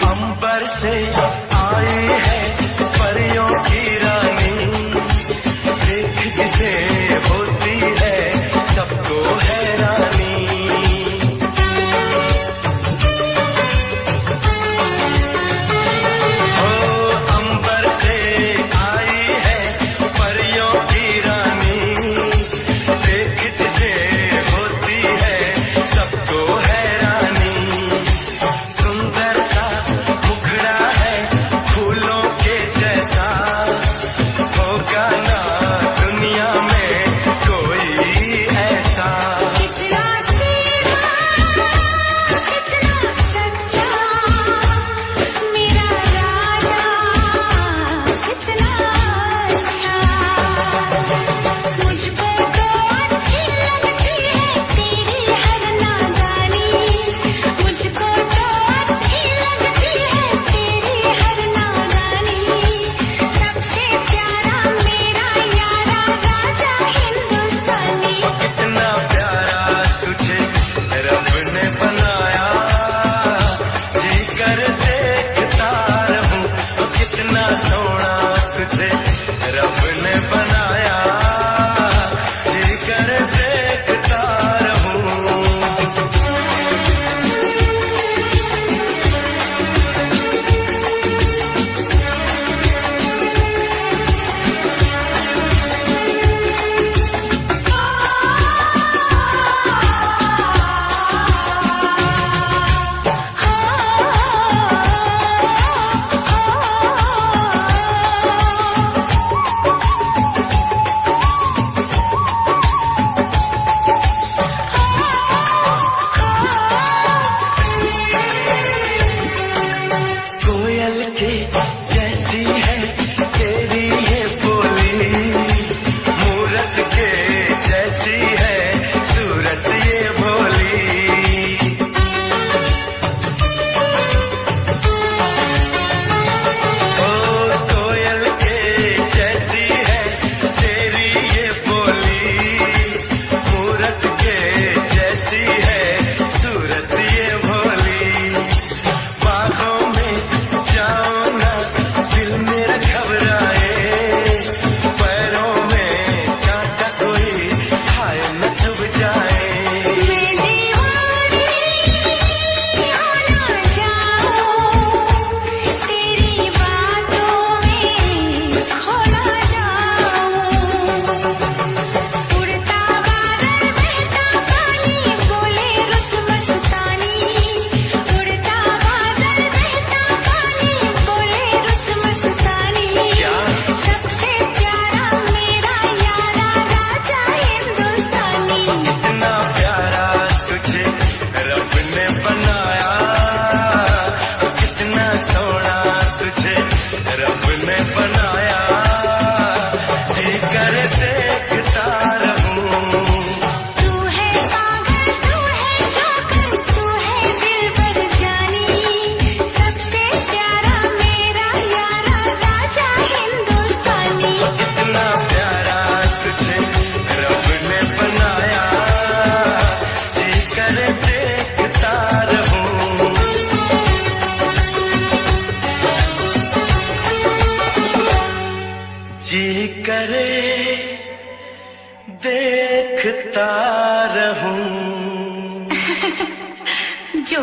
अंबर से आई है परियों की रानी, देख जिसे होती है सबको हैरानी। ओ अंबर से आई है परियों की रानी, देख जिसे होती है सबको हैरानी। सुंदर सा मुखड़ा है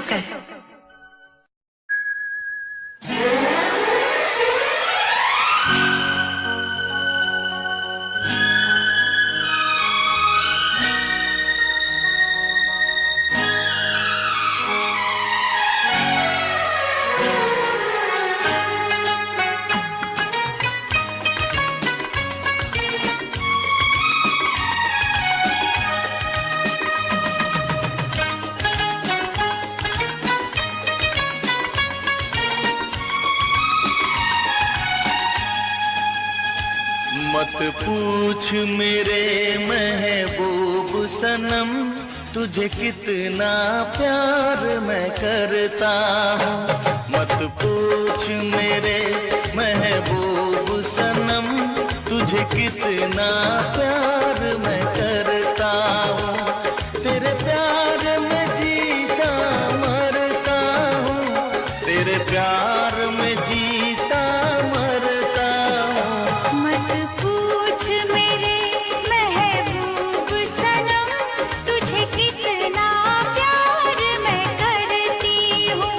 होकर। मत पूछ मेरे महबूब सनम तुझे कितना प्यार मैं करता हूँ। मत पूछ मेरे महबूब सनम तुझे कितना प्यार मैं करता हूँ। तेरे प्यार में जीता मरता हूँ, तेरे प्यार में जीता मरता हूँ। मत पूछ मेरे महबूब सनम तुझे कितना प्यार मैं करती हूँ।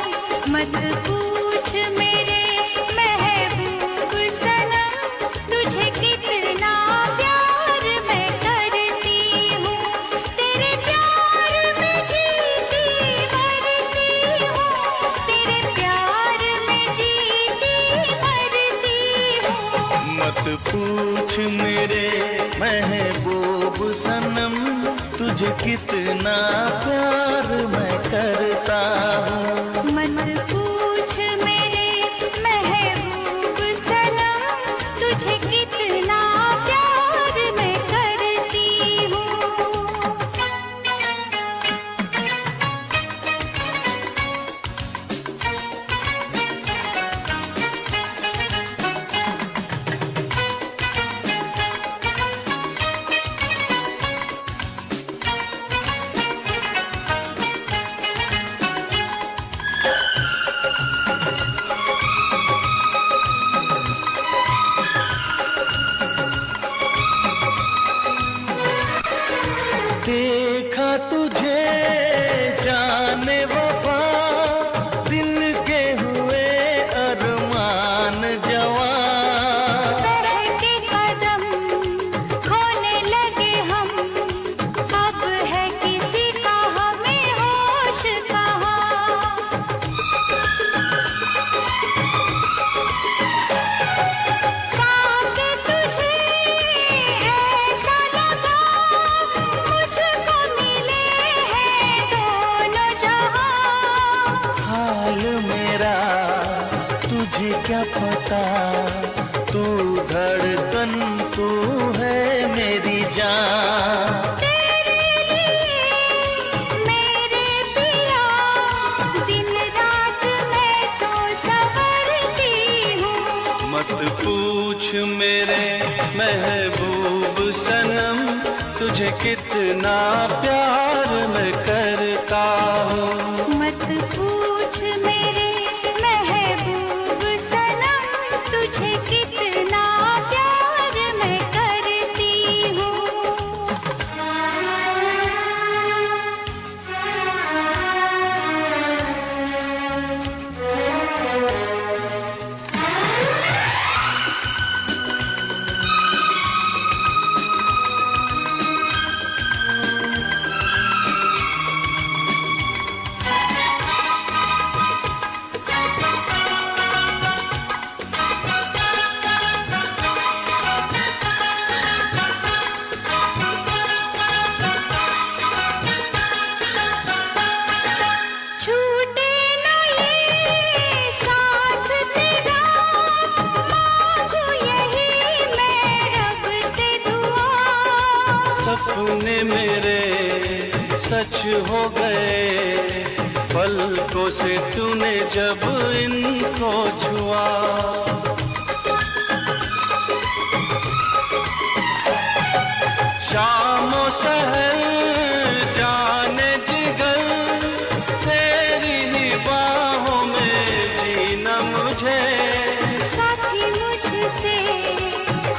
मत पूछ मेरे महबूब सनम तुझे कितना प्यार मैं करती हूँ। तेरे प्यार में जीती मरती हूँ, तेरे प्यार में जीती मरती हूँ। मत पूछ मेरे महबूब सनम तुझे कितना प्यार मैं करता हूँ। मत पूछ मेरे महबूब सनम तुझे कितना प्यार मैं करती हूँ। देखा तुझे जाने वफा दिल के हुए अरमान जवान। बहके कदम खोने लगे हम, अब है किसी का हमें होश कहाँ। पाके तुझे ऐसा लगा मुझको मिले हैं दोनों जहां। हाल मेरा तुझे क्या पता, तू धड़कन तू है मेरी जान। तेरे लिए मेरे पिया दिन रात मैं तो संवरती हूँ। मत पूछ मेरे महबूब सनम तुझे कितना प्यार मैं करता हूँ। मत पूछ मेरे महबूब सनम तुझे कितना प्यार मैं करती हूँ। छूटे न ये साथ तेरा, मांगू यही मैं रब से दुआ। सपने मेरे सच हो गए पलकों से तूने जब इनको छुआ। शामों सहर जाने जिगर तेरी ही बाहों में जीना मुझे। साथी मुझसे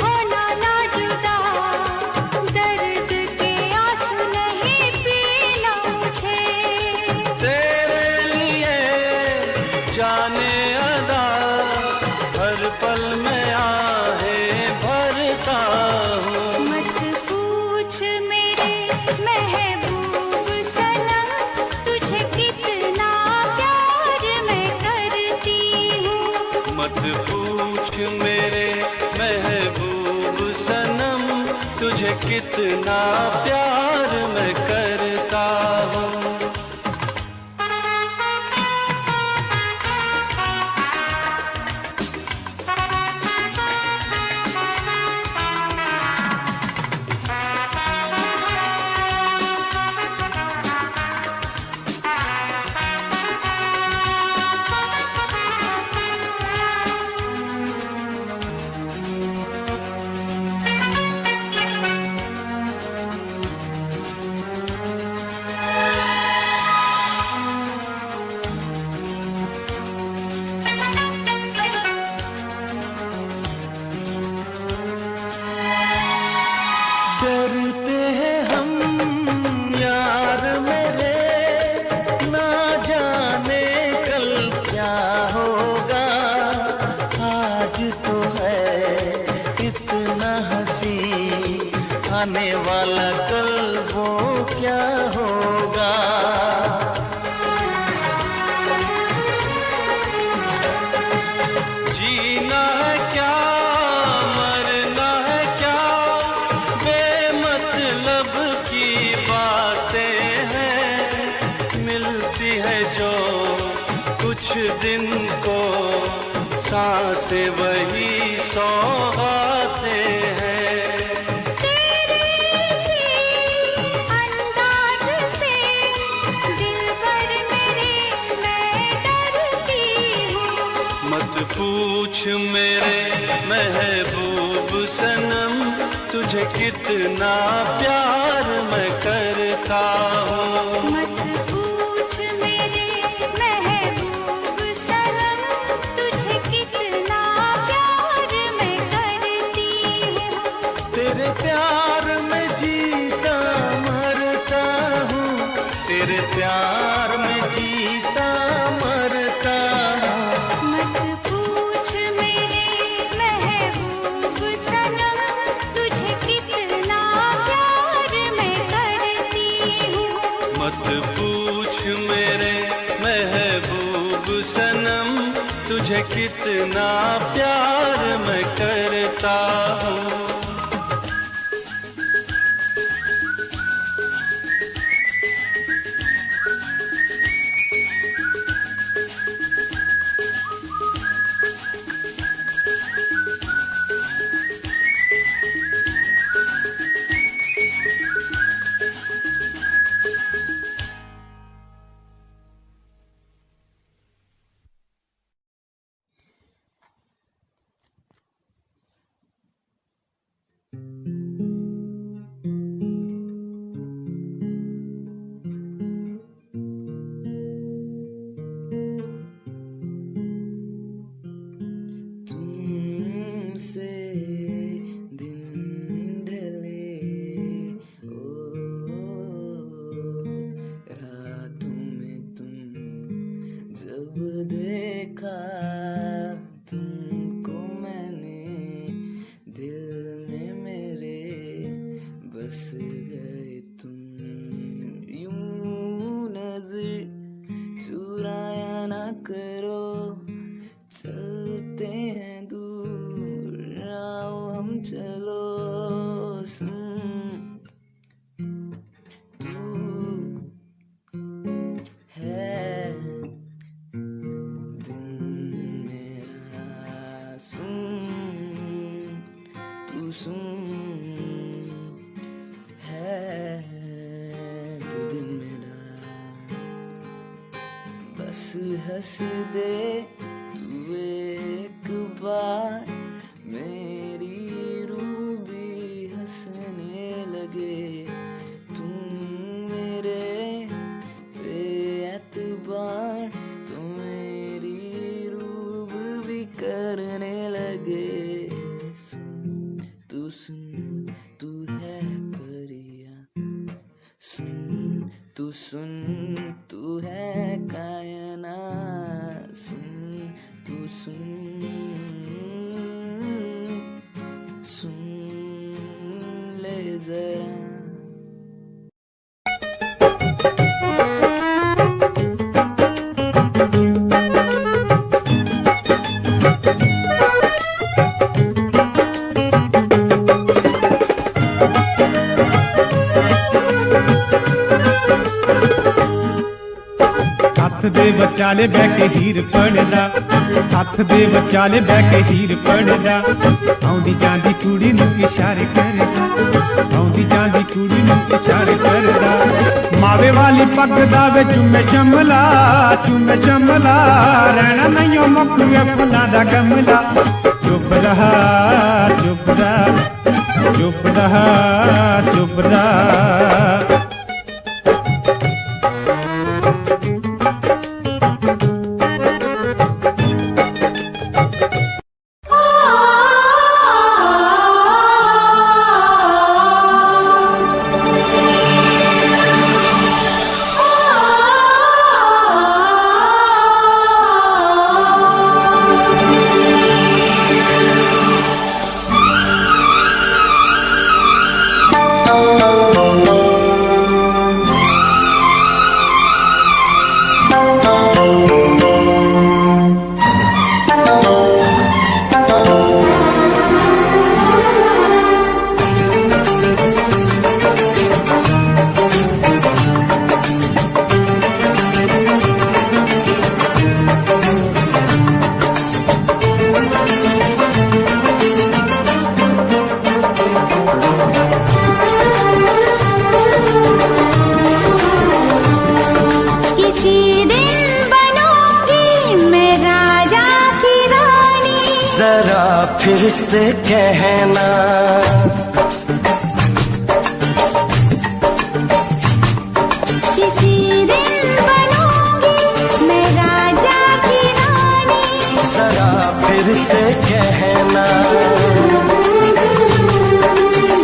होना ना जुदा, दर्द के आंसू नहीं पीना मुझे। तेरे जाने अदा, हर पल में आहे भरता हूँ। मत पूछ मेरे महबूब सनम, तुझे कितना प्यार मैं करती हूँ। मत पूछ मेरे महबूब सनम, तुझे कितना प्यार मैं करता हूँ। डरते हैं हम यार मेरे, ना जाने कल क्या होगा। आज तो है इतना हंसी, आने वाला कल वो क्या होगा। जीना है क्या, मरना है क्या, बेमतलब की बातें हैं। मिलती है जो कुछ दिन को सांसें, वही सौगातें हैं। तेरे से अंदाज से दिलबर मेरे मैं डरती हूँ। मत पूछ मेरे महबूब सनम, तुझे कितना प्यार मैं करता हूँ। मत पूछ मेरे महबूब सनम, तुझे कितना प्यार मैं करती हूँ। तेरे प्यार में जीता मरता हूँ, तेरे प्यार में जीता मरता हूँ। मत पूछ मेरे महबूब सनम, तुझे कितना प्यार मैं करती हूँ। मत पूछ मेरे महबूब सनम, तुझे कितना प्यार मैं करता हूँ। तुमसे दिन ढले, ओ रातों में तुम जब देखा तुमको मैंने, दिल में मेरे बस गए तुम। यूं नजर चुराया ना करो, चलते हैं दूर, आओ हम चलो। सुन तू है दिन मेरा, सुन तू सुन है तू दिन मेरा। बस हंस दे तू एक बार, मेरी रूह भी हंसने लगे। तुम मेरे पे एतबार, तो मेरी रूह भी करने लगे। सुन तू है परिया, सुन तू है कायनात, सुन जरा। सत्थ दे बचाले बह के हीर पढ़दा, सत्थ दे बचाले बह के हीर पढ़दा, आउंदी जांदी कुड़ी नूं इशारे करदा, आउंदी जांदी कुड़ी नूं इशारे करदा। मावे वाली पग दा वे चुम्मे चमला, चुम्मे चमला, रहना नहीं मुख वे फुल्लां दा गमला। चुप रहा चुप रहा चुप रहा चुप रहा। फिर से कहना किसी दिन बनूंगी मैं राजा की रानी। जरा फिर से कहना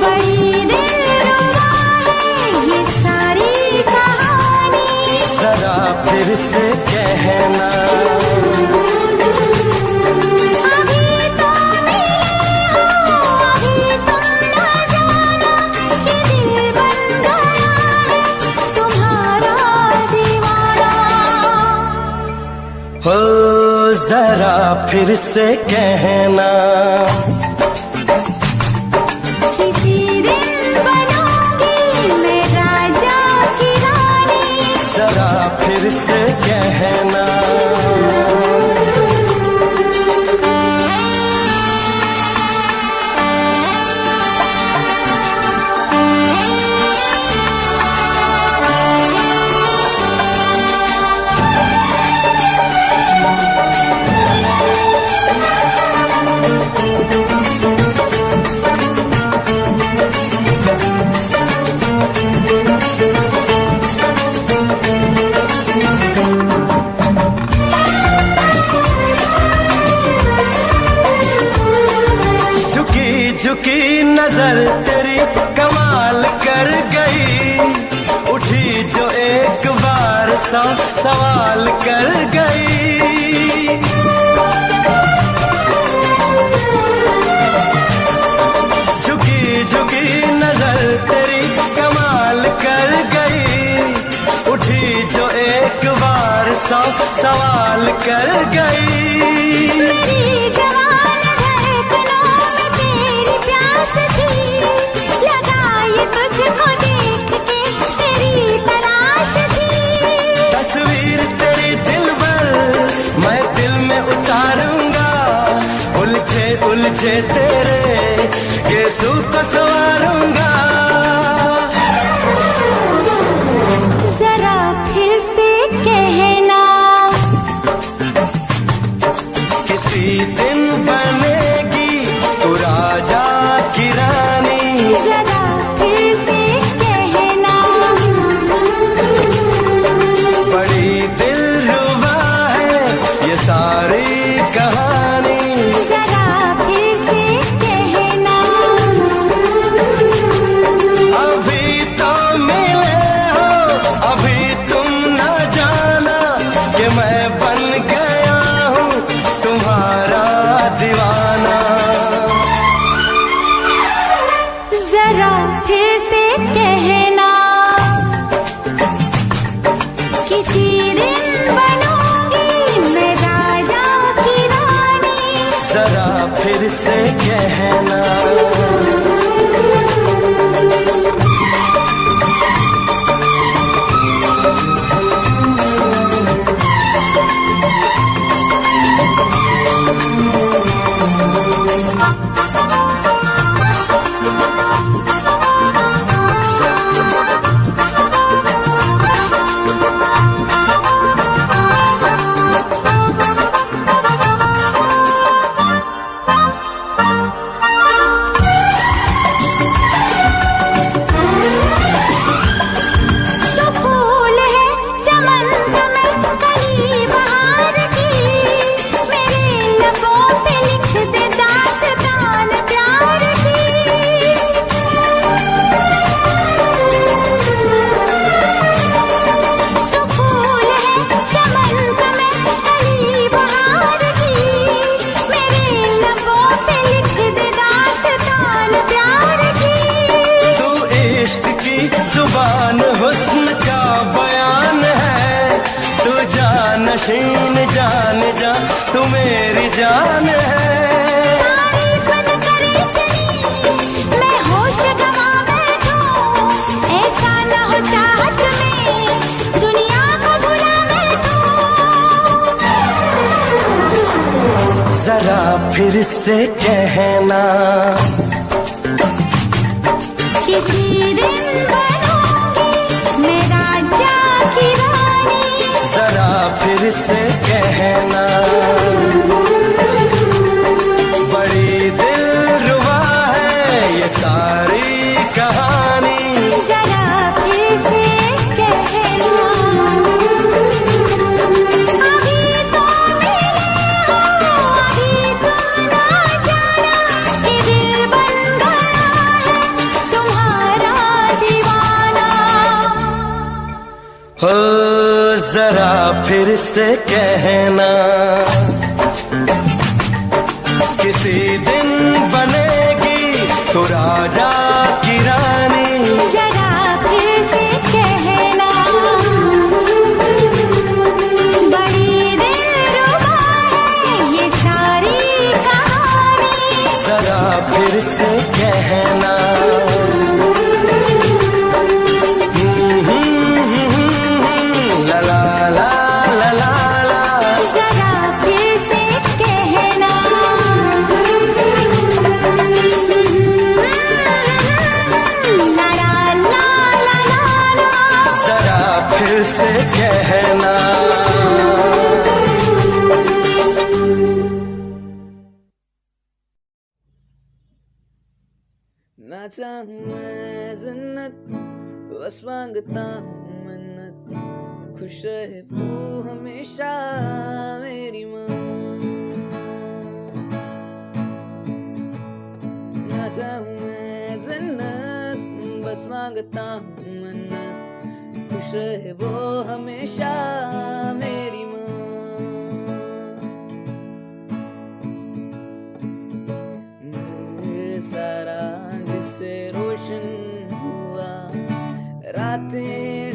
बड़ी दिलरुबा है ये सारी कहानी। जरा फिर से कहना हो जरा फिर से कहना किसी दिन बनूंगी मैं राजा की रानी। जरा फिर से कहना झुकी नजर तेरी कमाल कर गई, उठी जो एक बार सौ सवाल कर गई। झुकी झुकी नजर तेरी कमाल कर गई, उठी जो एक बार सौ सवाल कर गई। तस्वीर तेरी दिल भर मैं दिल में उतारूंगा, उलझे उलझे तेरे गेसू को संवारूंगा। जरा फिर से कहना किसी दिन बनेगी तू राजा की रानी। जरा फिर से कहना बड़ी दिलरुबा है ये सारी कहानी। जरा फिर से कहना अभी तो मिले हो अभी तुम न जाना कि मैं बन गया हूँ तुम्हारा फिर से कहना। जुबान हुस्न का बयान है, तू जानशीन जान जा, तू मेरी जान है। तारीफ न करे तेरी, मैं होश गंवा बैठूं, ऐसा न हो चाहत में, दुनिया को भुला बैठूं। जरा फिर से कहना, किसी दिन बनूंगी मैं राजा की रानी। जरा फिर से कहना, बड़ी दिलरुबा है ये सारी कहानी। जरा फिर से कहना, अभी तो मिले हो, अभी तुम ना जाना, ये दिल बन गया है तुम्हारा दीवाना। हो जरा फिर से कहना, किसी दिन बनेगी तो राजा की रानी। जरा फिर से कहना, बड़ी दिलरुबा है ये सारी कहानी। जरा फिर से कहना, ला ला ला ला ला ला। जरा फिर से कहना, ला ला ला ला ला। जरा फिर से कहना। ना चाहूं मैं जन्नत, बस मांगता हूँ मन्नत, खुश रहे वो हमेशा मेरी माँ। ना चाहूं मैं जन्नत, बस मांगता हूँ मन्नत, खुश रहे वो हमेशा मेरी माँ। सारा जिससे रोशन हुआ, रातें